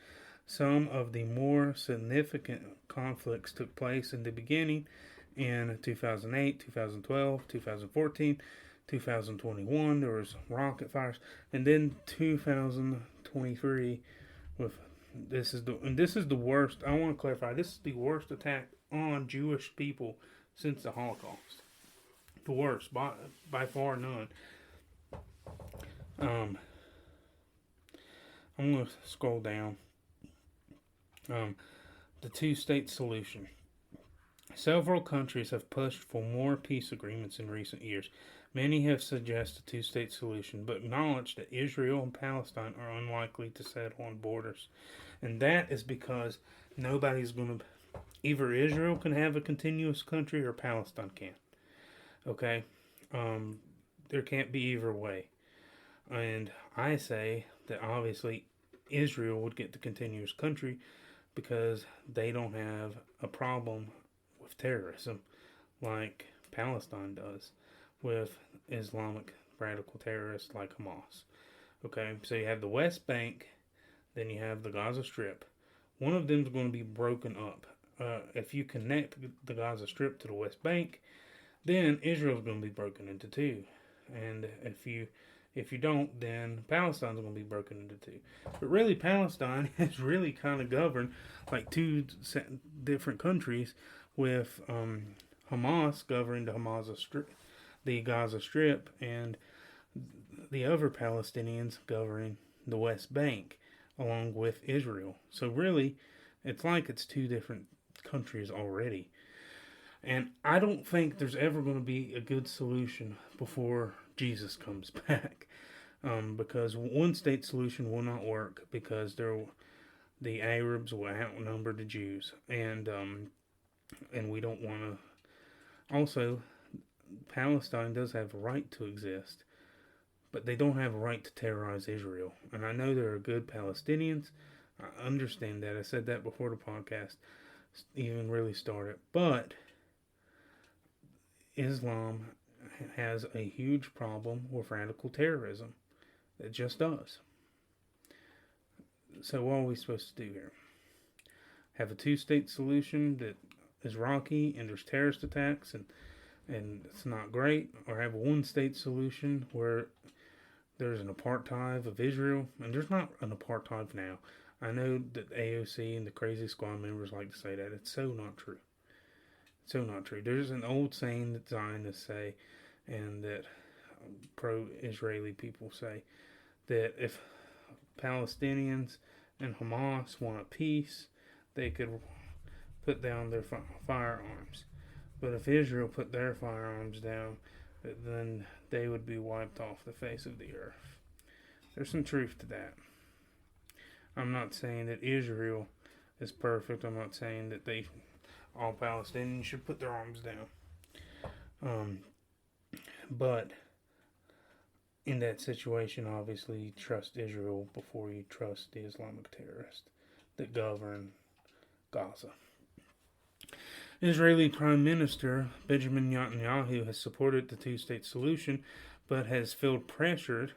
Some of the more significant conflicts took place in the beginning in 2008, 2012, 2014, 2021. There was rocket fires, and then 2023 with this is the worst. I want to clarify. This is the worst attack on Jewish people since the Holocaust. The worst, by far none. I'm going to scroll down. The two-state solution. Several countries have pushed for more peace agreements in recent years. Many have suggested a two-state solution, but acknowledge that Israel and Palestine are unlikely to settle on borders. And that is because nobody's going to... Either Israel can have a continuous country or Palestine can. Okay? There can't be either way. And I say that obviously Israel would get the continuous country because they don't have a problem with terrorism like Palestine does with Islamic radical terrorists like Hamas. Okay, so you have the West Bank, then you have the Gaza Strip. One of them is going to be broken up. If you connect the Gaza Strip to the West Bank, then Israel's going to be broken into two. And if you don't, then Palestine's going to be broken into two. But really, Palestine is really kind of governed like two different countries, with Hamas governing the Gaza Strip, and the other Palestinians governing the West Bank, along with Israel. So really, it's like it's two different countries already. And I don't think there's ever going to be a good solution before Jesus comes back. Because one state solution will not work, because the Arabs will outnumber the Jews. And we don't want to... Also, Palestine does have a right to exist, but they don't have a right to terrorize Israel. And I know there are good Palestinians. I understand that. I said that before the podcast even really started. But Islam has a huge problem with radical terrorism. It just does. So what are we supposed to do here? Have a two-state solution that is rocky and there's terrorist attacks and it's not great? Or have a one-state solution where there's an apartheid of Israel? And there's not an apartheid now. I know that AOC and the crazy squad members like to say that. It's so not true. So not true. There's an old saying that Zionists say, and that pro-Israeli people say, that if Palestinians and Hamas wanted peace, they could put down their firearms. But if Israel put their firearms down, then they would be wiped off the face of the earth. There's some truth to that. I'm not saying that Israel is perfect. I'm not saying that all Palestinians should put their arms down. But in that situation, obviously, you trust Israel before you trust the Islamic terrorists that govern Gaza. Israeli Prime Minister Benjamin Netanyahu has supported the two-state solution, but has felt pressured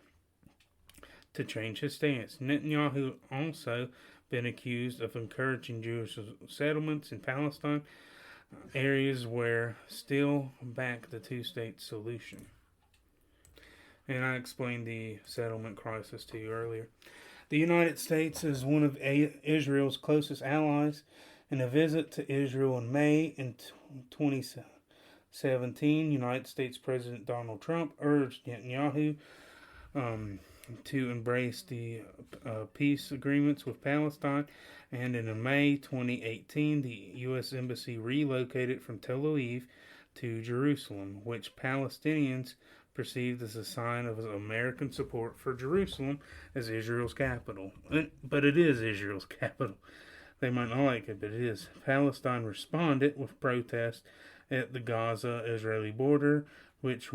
to change his stance. Netanyahu also been accused of encouraging Jewish settlements in Palestine, areas where still back the two-state solution. And I explained the settlement crisis to you earlier. The United States is one of Israel's closest allies. In a visit to Israel in May in 2017, United States President Donald Trump urged Netanyahu to embrace the peace agreements with Palestine, and in May 2018, the U.S. Embassy relocated from Tel Aviv to Jerusalem, which Palestinians perceived as a sign of American support for Jerusalem as Israel's capital. But it is Israel's capital. They might not like it, but it is. Palestine responded with protests at the Gaza-Israeli border, which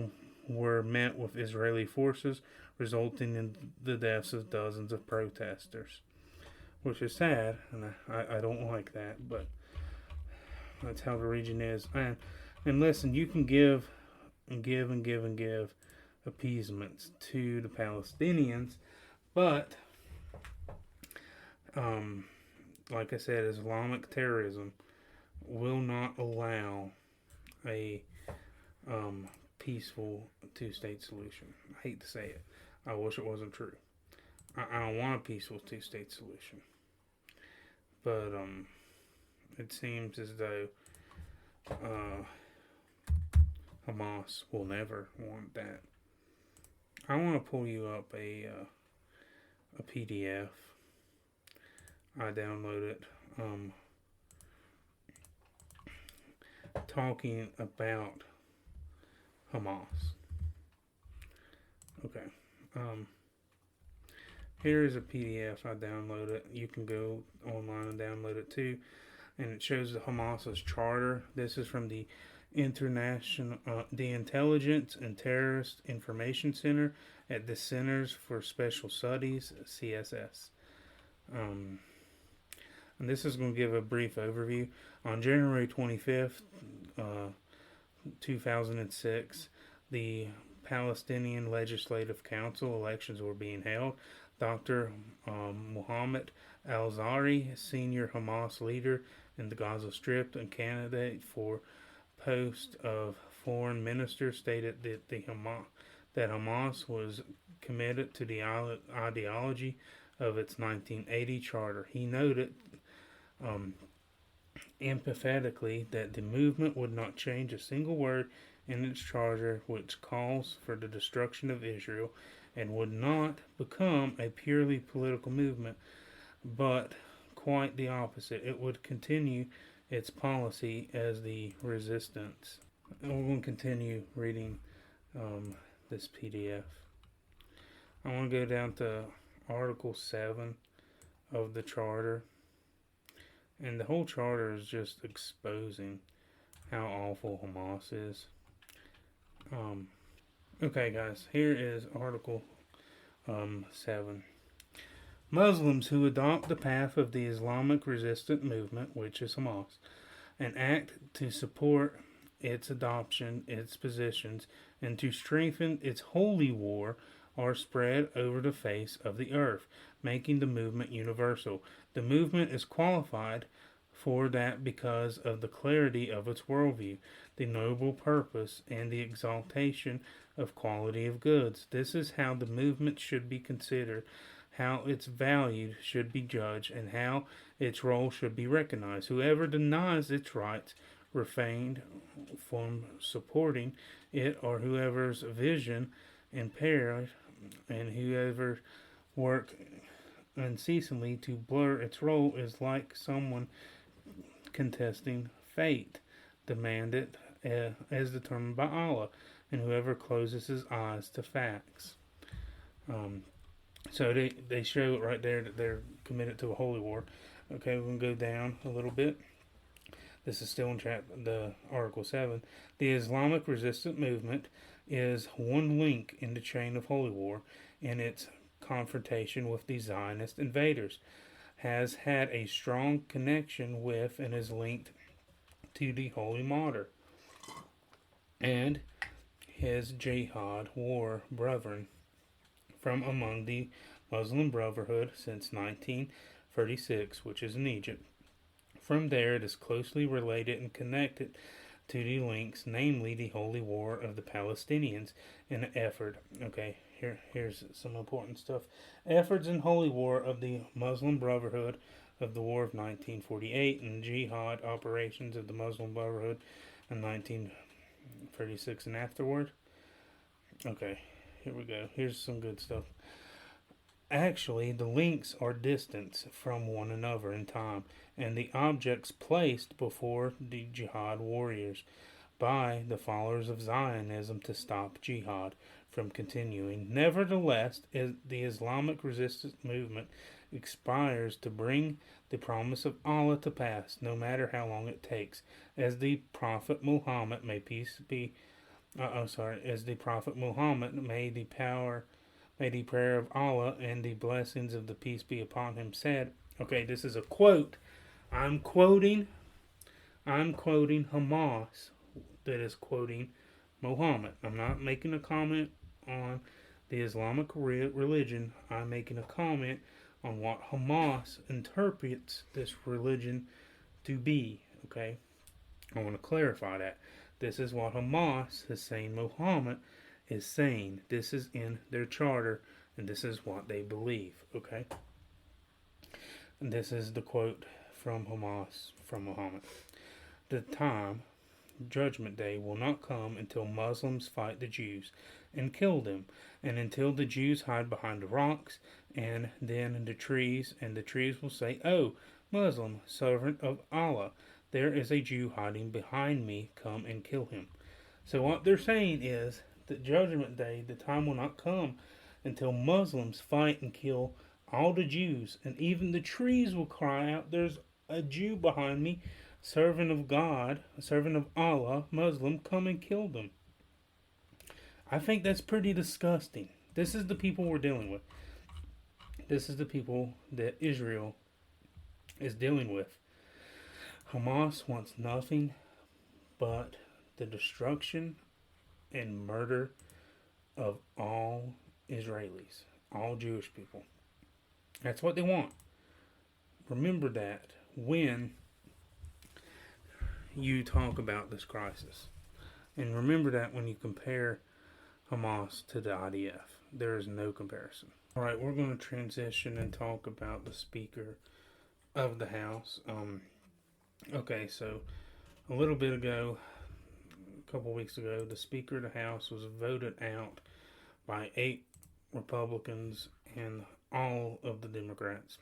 were met with Israeli forces, resulting in the deaths of dozens of protesters. Which is sad, and I don't like that, but that's how the region is. And listen, you can give appeasements to the Palestinians, but like I said, Islamic terrorism will not allow a peaceful two-state solution. I hate to say it. I wish it wasn't true. I don't want a peaceful two-state solution. But it seems as though Hamas will never want that. I want to pull you up a PDF. I downloaded talking about Hamas. Okay. Here is a PDF I downloaded. You can go online and download it too. And it shows the Hamas's charter. This is from the the Intelligence and Terrorist Information Center at the Centers for Special Studies, CSS. And this is going to give a brief overview. On January 25th, 2006, the Palestinian Legislative Council elections were being held. Dr. Mohammed al-Zahri, senior Hamas leader in the Gaza Strip and candidate for post of foreign minister, stated that Hamas was committed to the ideology of its 1980 charter. He noted empathetically that the movement would not change a single word in its charter, which calls for the destruction of Israel, and would not become a purely political movement, but quite the opposite. It would continue its policy as the resistance. And we're going to continue reading this PDF. I want to go down to Article 7 of the Charter. And the whole Charter is just exposing how awful Hamas is. Okay, guys, here is Article 7. Muslims who adopt the path of the Islamic resistant movement, which is Hamas, and act to support its adoption, its positions, and to strengthen its holy war are spread over the face of the earth, making the movement universal. The movement is qualified for that because of the clarity of its worldview, the noble purpose, and the exaltation of quality of goods. This is how the movement should be considered, how its value should be judged, and how its role should be recognized. Whoever denies its rights refrained from supporting it, or whoever's vision impaired, and whoever work unceasingly to blur its role is like someone contesting fate, demanded as determined by Allah, and whoever closes his eyes to facts. Um, so they show it right there that they're committed to a holy war. Okay, we're going to go down a little bit. This is still in the Article 7. The Islamic resistance movement is one link in the chain of holy war in its confrontation with the Zionist invaders, has had a strong connection with and is linked to the Holy Martyr and his jihad war brethren from among the Muslim Brotherhood since 1936, which is in Egypt. From there, it is closely related and connected to the links, namely the Holy War of the Palestinians, in an effort. Okay, here's some important stuff. Efforts in Holy War of the Muslim Brotherhood of the War of 1948 and jihad operations of the Muslim Brotherhood in 1936 and afterward. Okay, here we go. Here's some good stuff. Actually, the links are distant from one another in time, and the objects placed before the jihad warriors by the followers of Zionism to stop jihad from continuing. Nevertheless, the Islamic resistance movement aspires to bring the promise of Allah to pass, no matter how long it takes, as the Prophet Muhammad, as the Prophet Muhammad, may the prayer of Allah and the blessings of the peace be upon him, said. Okay, this is a quote. I'm quoting Hamas that is quoting Muhammad. I'm not making a comment on the Islamic religion. I'm making a comment on what Hamas interprets this religion to be. Okay, I want to clarify that. This is what Hamas is saying Muhammad is saying. This is in their charter, and this is what they believe. Okay, and this is the quote from Hamas, from Muhammad. The time, Judgment Day, will not come until Muslims fight the Jews and kill them, and until the Jews hide behind the rocks and then the trees, and the trees will say, "Oh, Muslim, servant of Allah, there is a Jew hiding behind me, come and kill him." So what they're saying is that Judgment Day, the time will not come until Muslims fight and kill all the Jews, and even the trees will cry out, "There's a Jew behind me, servant of God, servant of Allah, Muslim, come and kill them." I think that's pretty disgusting. This is the people we're dealing with. This is the people that Israel is dealing with. Hamas wants nothing but the destruction and murder of all Israelis, all Jewish people. That's what they want. Remember that when you talk about this crisis. And remember that when you compare Hamas to the IDF. There is no comparison. Alright, we're going to transition and talk about the Speaker of the House. Okay, so a little bit ago, a couple weeks ago, the Speaker of the House was voted out by 8 Republicans and all of the Democrats.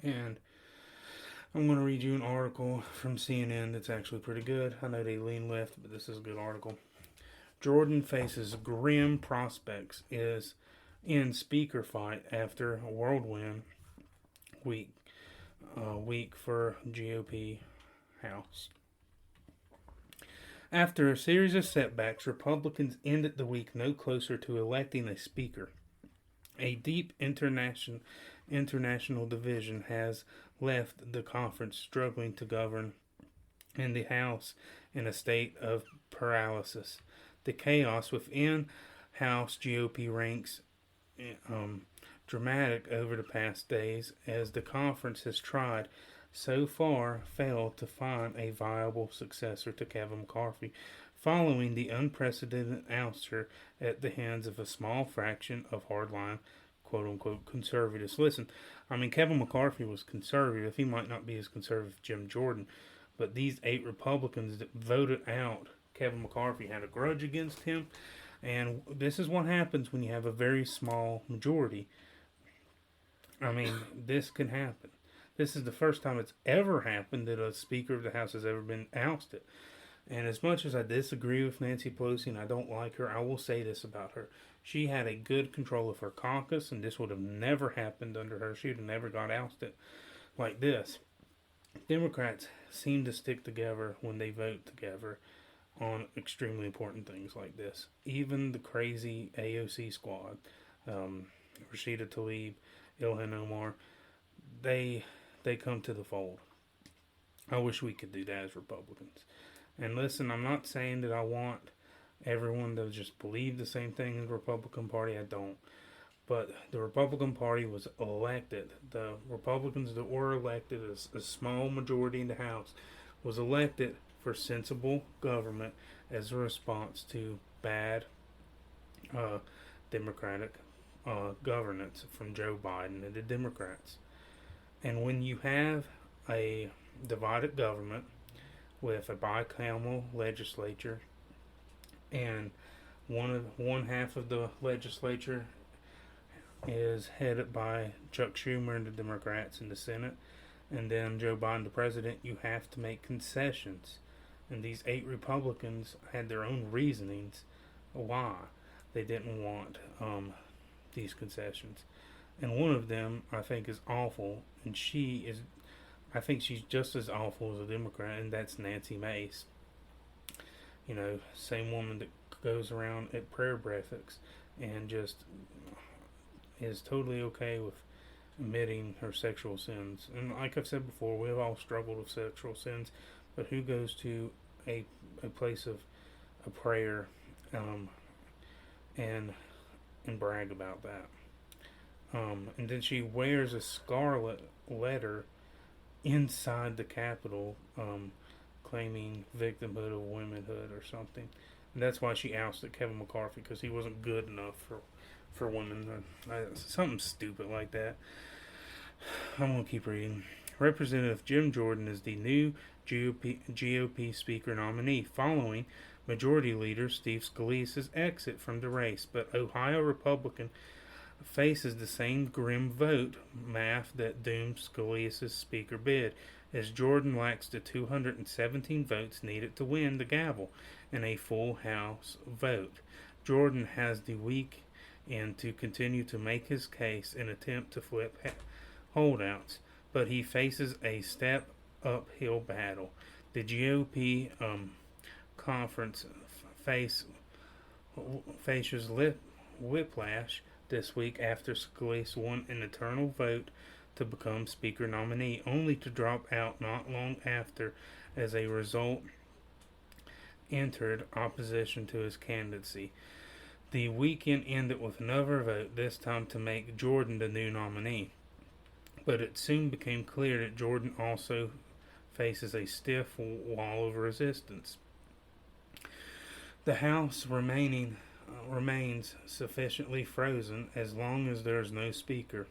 And I'm going to read you an article from CNN that's actually pretty good. I know they lean left, but this is a good article. Jordan faces grim prospects in speaker fight after a whirlwind week for GOP House. After a series of setbacks, Republicans ended the week no closer to electing a speaker. A deep international division has left the conference struggling to govern in the House in a state of paralysis. The chaos within House GOP ranks dramatic over the past days as the conference has tried so far failed to find a viable successor to Kevin McCarthy following the unprecedented ouster at the hands of a small fraction of hardline quote-unquote conservatives. Listen, I mean, Kevin McCarthy was conservative. He might not be as conservative as Jim Jordan, but these 8 Republicans that voted out Kevin McCarthy had a grudge against him, and this is what happens when you have a very small majority. I mean, this can happen. This is the first time it's ever happened that a Speaker of the House has ever been ousted. And as much as I disagree with Nancy Pelosi and I don't like her, I will say this about her. She had a good control of her caucus, and this would have never happened under her. She would have never got ousted like this. Democrats seem to stick together when they vote together on extremely important things like this. Even the crazy AOC squad, Rashida Tlaib, Ilhan Omar, they come to the fold. I wish we could do that as Republicans. And listen, I'm not saying that I want everyone to just believe the same thing as the Republican Party. I don't. But the Republican Party was elected. The Republicans that were elected, as a small majority in the House, was elected for sensible government as a response to bad Democratic governance from Joe Biden and the Democrats. And when you have a divided government with a bicameral legislature and one half of the legislature is headed by Chuck Schumer and the Democrats in the Senate, and then Joe Biden, the president, you have to make concessions. And these 8 Republicans had their own reasonings why they didn't want these concessions. And one of them, I think, is awful, and I think she's just as awful as a Democrat, and that's Nancy Mace. You know, same woman that goes around at prayer breakfasts and just is totally okay with admitting her sexual sins. And like I've said before, we've all struggled with sexual sins, but who goes to a place of a prayer and brag about that? And then she wears a scarlet letter inside the Capitol, claiming victimhood of womanhood or something. And that's why she ousted Kevin McCarthy, because he wasn't good enough for women. Something stupid like that. I'm going to keep reading. Representative Jim Jordan is the new GOP Speaker nominee, following Majority Leader Steve Scalise's exit from the race. But Ohio Republican faces the same grim vote math that doomed Scalise's Speaker bid, as Jordan lacks the 217 votes needed to win the gavel in a full House vote. Jordan has the weekend to continue to make his case and attempt to flip holdouts, but he faces a step uphill battle. The GOP conference faces whiplash this week after Scalise won an internal vote to become Speaker nominee, only to drop out not long after. As a result, entered opposition to his candidacy. The weekend ended with another vote, this time to make Jordan the new nominee. But it soon became clear that Jordan also faces a stiff wall of resistance. The House remains sufficiently frozen as long as there is no speaker.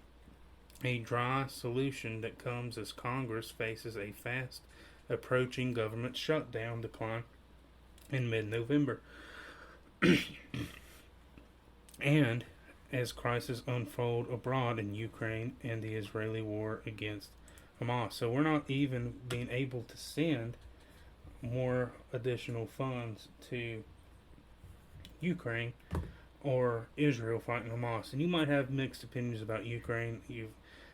A dry solution that comes as Congress faces a fast approaching government shutdown decline in mid-November. And as crises unfold abroad in Ukraine and the Israeli war against Hamas. So we're not even being able to send more additional funds to Ukraine or Israel fighting Hamas. And you might have mixed opinions about Ukraine.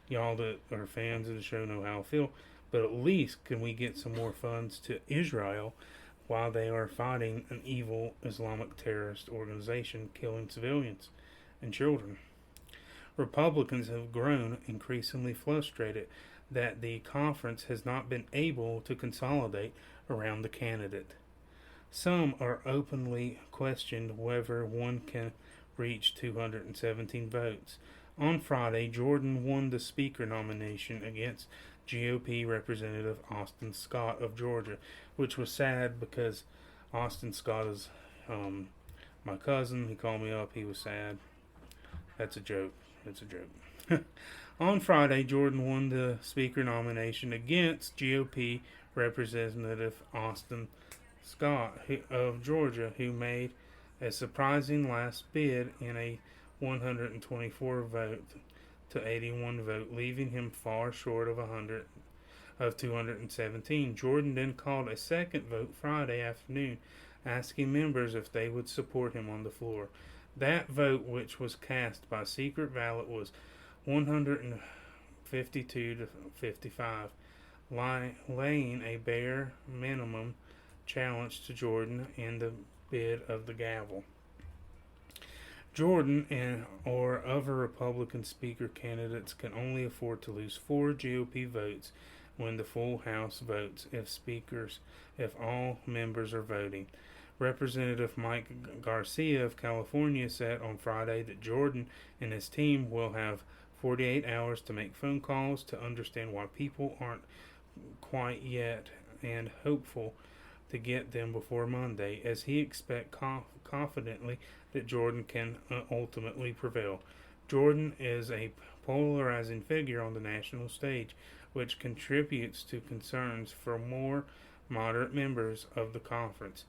Y'all that are fans of the show know how I feel. But at least can we get some more funds to Israel while they are fighting an evil Islamic terrorist organization killing civilians and children? Republicans have grown increasingly frustrated that the conference has not been able to consolidate around the candidate. Some are openly questioned whether one can reach 217 votes. On Friday, Jordan won the Speaker nomination against GOP Representative Austin Scott of Georgia, which was sad because Austin Scott is my cousin. He called me up. He was sad. That's a joke. That's a joke. On Friday, Jordan won the Speaker nomination against GOP Representative Austin Scott of Georgia, who made a surprising last bid in a 124 vote to 81 vote, leaving him far short of 217. Jordan then called a second vote Friday afternoon, asking members if they would support him on the floor. That vote, which was cast by secret ballot, was 152 to 55, laying a bare minimum challenge to Jordan in the bid of the gavel. Jordan or other Republican speaker candidates can only afford to lose 4 GOP votes when the full House votes if all members are voting. Representative Mike Garcia of California said on Friday that Jordan and his team will have 48 hours to make phone calls to understand why people aren't quite yet, and hopeful to get them before Monday, as he expects confidently that Jordan can ultimately prevail. Jordan is a polarizing figure on the national stage, which contributes to concerns for more moderate members of the conference.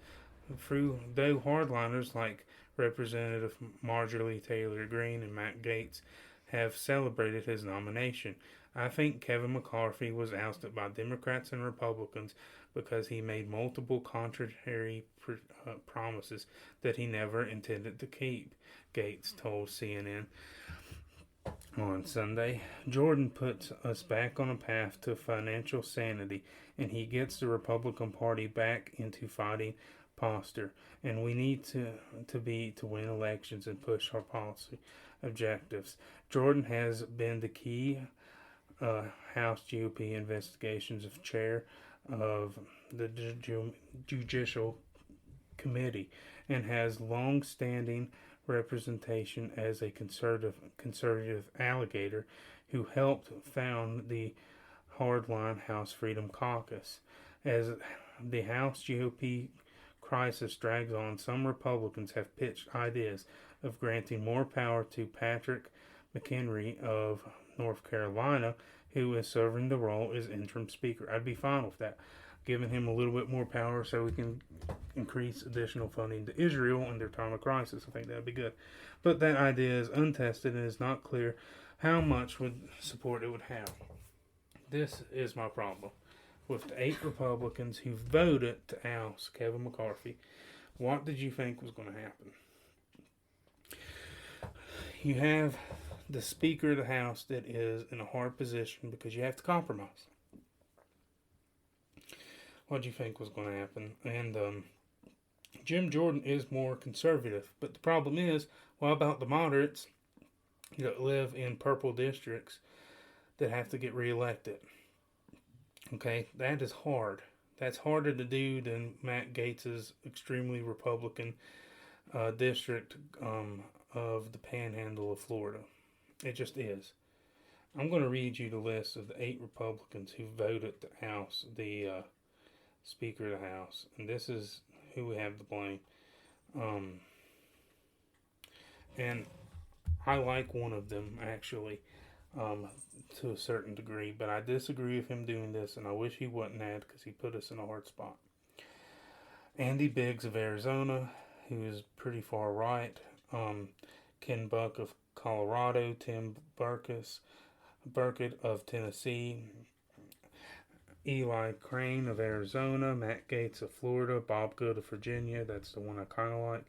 Though hardliners like Representative Marjorie Taylor Greene and Matt Gaetz have celebrated his nomination, I think Kevin McCarthy was ousted by Democrats and Republicans because he made multiple contrary promises that he never intended to keep, Gaetz told CNN on Sunday. Jordan puts us back on a path to financial sanity, and he gets the Republican Party back into fighting posture, and we need to win elections and push our policy objectives. Jordan has been the key House GOP investigations of chair of the Judicial Committee and has long-standing representation as a conservative alligator who helped found the hardline House Freedom Caucus. As the House GOP crisis drags on, some Republicans have pitched ideas of granting more power to Patrick McHenry of North Carolina, who is serving the role as interim speaker. I'd be fine with that, giving him a little bit more power so we can increase additional funding to Israel in their time of crisis. I think that would be good. But that idea is untested and it's not clear how much support it would have. This is my problem. With the 8 Republicans who voted to oust Kevin McCarthy, what did you think was going to happen? You have the Speaker of the House that is in a hard position because you have to compromise. What do you think was going to happen? And Jim Jordan is more conservative, but the problem is, what about the moderates that live in purple districts that have to get reelected? Okay, that is hard. That's harder to do than Matt Gaetz's extremely Republican district of the Panhandle of Florida. It just is. I'm going to read you the list of the 8 Republicans who voted to oust the Speaker of the House, and this is who we have to blame. And I like one of them, actually, to a certain degree, but I disagree with him doing this, and I wish he wouldn't have, because he put us in a hard spot. Andy Biggs of Arizona, who is pretty far right. Ken Buck of Colorado. Tim Burkett of Tennessee. Eli Crane of Arizona. Matt Gaetz of Florida. Bob Good of Virginia. That's the one I kind of like.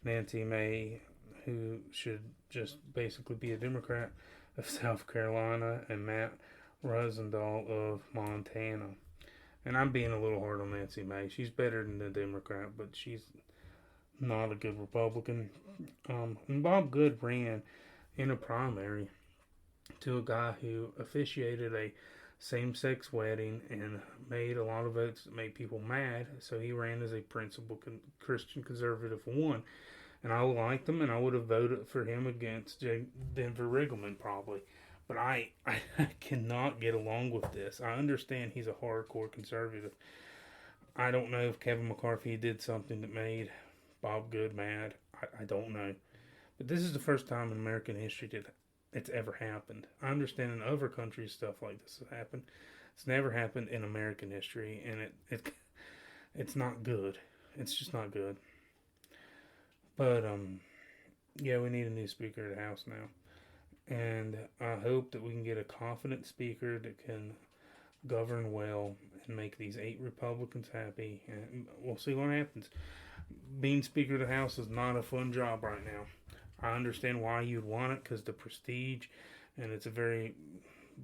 Nancy May, who should just basically be a Democrat, of South Carolina. And Matt Rosendahl of Montana. And I'm being a little hard on Nancy May. She's better than the Democrat, but she's not a good Republican. And Bob Good ran in a primary to a guy who officiated a same-sex wedding and made a lot of votes that made people mad. So he ran as a principal Christian conservative one. And I liked him, and I would have voted for him against Denver Riggleman probably. But I cannot get along with this. I understand he's a hardcore conservative. I don't know if Kevin McCarthy did something that made Bob Good mad. I don't know. But this is the first time in American history that it's ever happened. I understand in other countries stuff like this has happened. It's never happened in American history, and it's not good. It's just not good. But yeah, we need a new Speaker of the House now. And I hope that we can get a confident speaker that can govern well and make these 8 Republicans happy. And we'll see what happens. Being Speaker of the House is not a fun job right now. I understand why you'd want it, because the prestige, and it's a very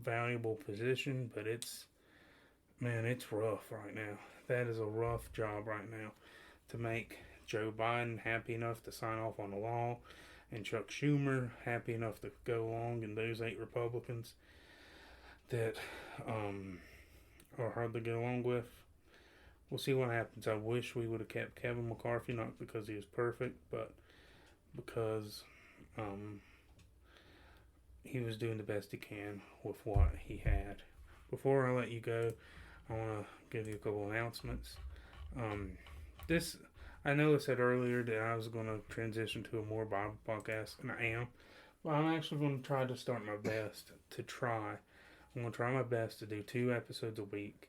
valuable position, but it's rough right now. That is a rough job right now, to make Joe Biden happy enough to sign off on the law, and Chuck Schumer happy enough to go along, and those 8 Republicans that are hard to get along with. We'll see what happens. I wish we would have kept Kevin McCarthy, not because he was perfect, but because he was doing the best he can with what he had. Before I let you go, I want to give you a couple announcements. I know I said earlier that I was going to transition to a more Bible podcast, and I am. But I'm actually going to try to start my best to try. I'm going to try my best to do 2 episodes a week.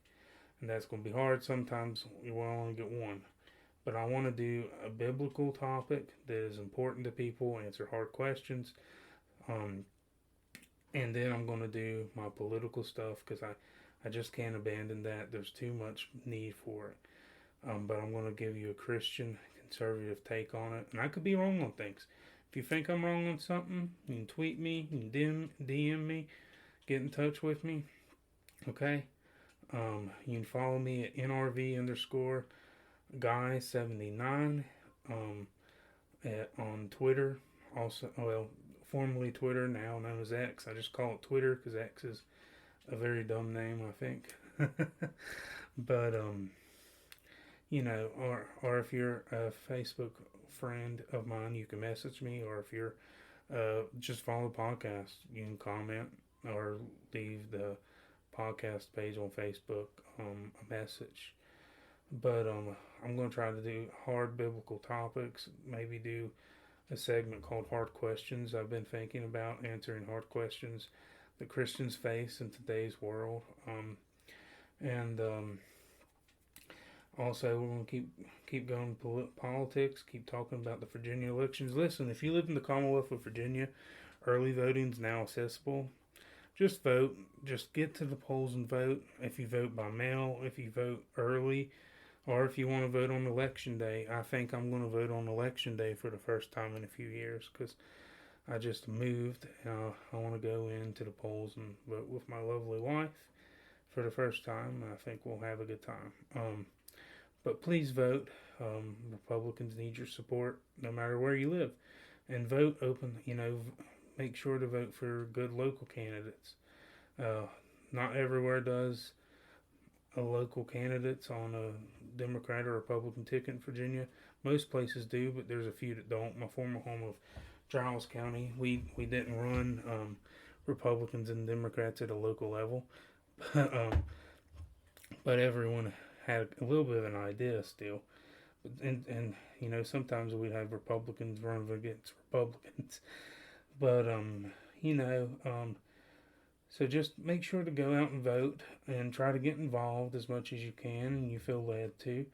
And that's going to be hard. Sometimes you will only get 1. But I want to do a biblical topic that is important to people, answer hard questions. And then I'm going to do my political stuff, because I just can't abandon that. There's too much need for it. But I'm going to give you a Christian conservative take on it. And I could be wrong on things. If you think I'm wrong on something, you can tweet me, you can DM me, get in touch with me. Okay? You can follow me at NRV_guy79 on Twitter. Also, formerly Twitter, now known as X. I just call it Twitter because X is a very dumb name, I think. But or if you're a Facebook friend of mine, you can message me. Or if you're just follow the podcast, you can comment or leave the podcast page on Facebook a message. But I'm going to try to do hard biblical topics. Maybe do a segment called Hard Questions. I've been thinking about answering hard questions that Christians face in today's world. Also, we're going to keep going politics, keep talking about the Virginia elections. Listen, if you live in the Commonwealth of Virginia, early voting is now accessible. Just vote. Just get to the polls and vote. If you vote by mail, if you vote early, or if you want to vote on election day. I think I'm going to vote on election day for the first time in a few years, because I just moved. I want to go into the polls and vote with my lovely wife for the first time. I think we'll have a good time. But please vote. Republicans need your support no matter where you live. And vote open, make sure to vote for good local candidates. Not everywhere does a local candidates on a Democrat or Republican ticket in Virginia. Most places do, but there's a few that don't. My former home of Giles County, we didn't run Republicans and Democrats at a local level. But everyone had a little bit of an idea still. And sometimes we'd have Republicans run against Republicans. But, so just make sure to go out and vote and try to get involved as much as you can and you feel led to.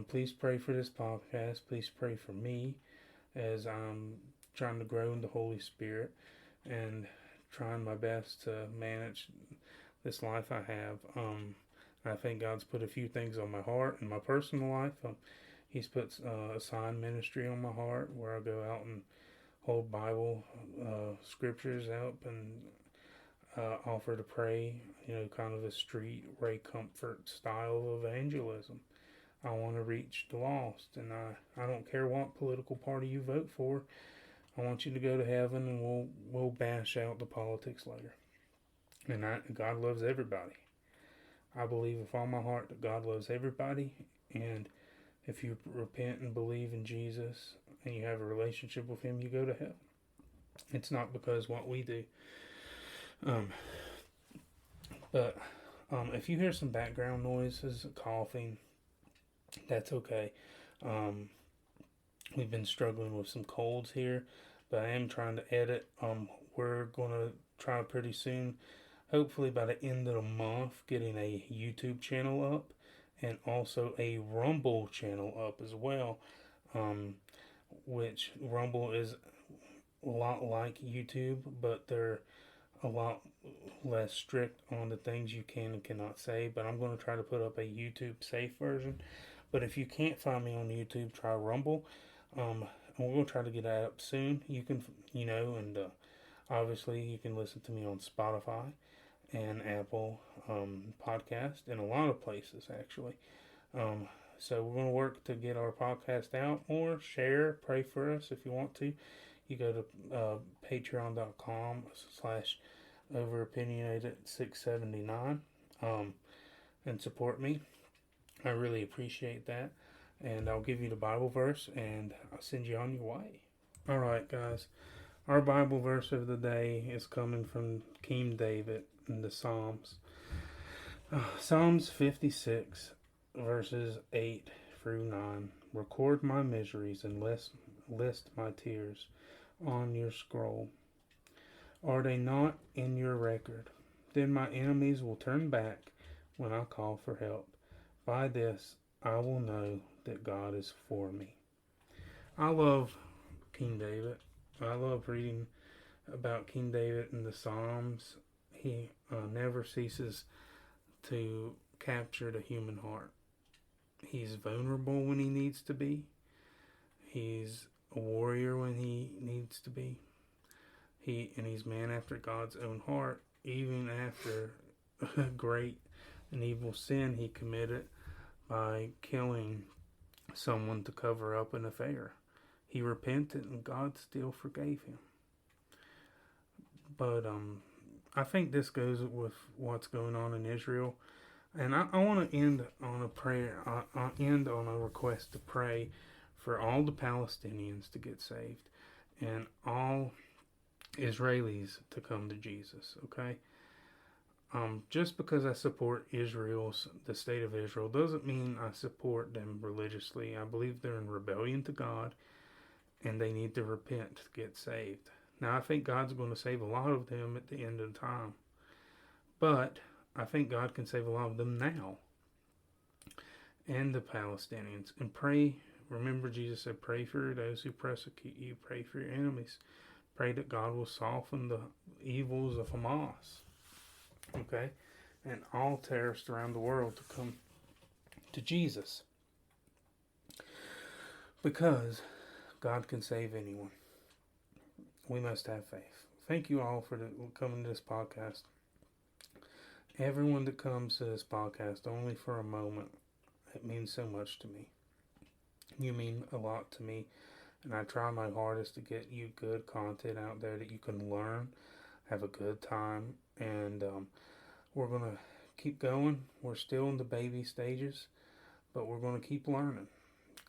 Please pray for this podcast. Please pray for me as I'm trying to grow in the Holy Spirit and trying my best to manage this life I have. I think God's put a few things on my heart in my personal life. He's put a sign ministry on my heart where I go out and hold Bible scriptures up and offer to pray, kind of a street Ray Comfort style of evangelism. I want to reach the lost, and I don't care what political party you vote for. I want you to go to heaven, and we'll bash out the politics later. And God loves everybody. I believe with all my heart that God loves everybody, and if you repent and believe in Jesus and you have a relationship with Him, you go to heaven. It's not because what we do. But if you hear some background noises, coughing, that's okay. We've been struggling with some colds here, but I am trying to edit. We're going to try pretty soon, hopefully by the end of the month, getting a YouTube channel up and also a Rumble channel up as well, which Rumble is a lot like YouTube, but they're a lot less strict on the things you can and cannot say. But I'm going to try to put up a YouTube safe version. But if you can't find me on YouTube, try Rumble. And we're going to try to get that up soon. You can, and obviously you can listen to me on Spotify and Apple Podcast and a lot of places actually. So we're going to work to get our podcast out more. Share, pray for us if you want to. You go to patreon.com/Over Opinionated 679 and support me. I really appreciate that. And I'll give you the Bible verse and I'll send you on your way. Alright, guys. Our Bible verse of the day is coming from King David in the Psalms. Psalms 56, verses 8 through 9. Record my miseries and list my tears on your scroll. Are they not in your record? Then my enemies will turn back when I call for help. By this I will know that God is for me. I love King David. I love reading about King David in the Psalms. He never ceases to capture the human heart. He's vulnerable when he needs to be. He's a warrior when he needs to be. He's man after God's own heart, even after a great and evil sin he committed by killing someone to cover up an affair. He repented and God still forgave him. But I think this goes with what's going on in Israel. And I want to end on a prayer. I'll end on a request to pray for all the Palestinians to get saved and all Israelis to come to Jesus, okay? Just because I support the state of Israel, doesn't mean I support them religiously. I believe they're in rebellion to God, and they need to repent to get saved. Now, I think God's going to save a lot of them at the end of time, but I think God can save a lot of them now, and the Palestinians. And pray, remember Jesus said, pray for those who persecute you, pray for your enemies. Pray that God will soften the evils of Hamas, okay, and all terrorists around the world to come to Jesus, because God can save anyone. We must have faith. Thank you all for coming to this podcast. Everyone that comes to this podcast only for a moment, it means so much to me. You mean a lot to me. And I try my hardest to get you good content out there that you can learn, have a good time, and we're going to keep going. We're still in the baby stages, but we're going to keep learning.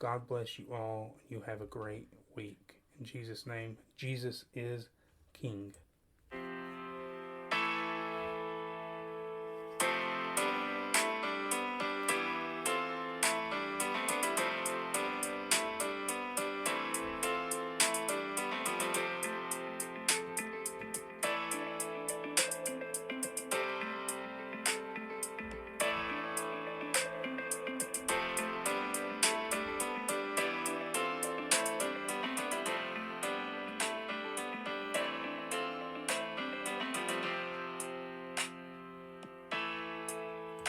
God bless you all. You have a great week. In Jesus' name, Jesus is King.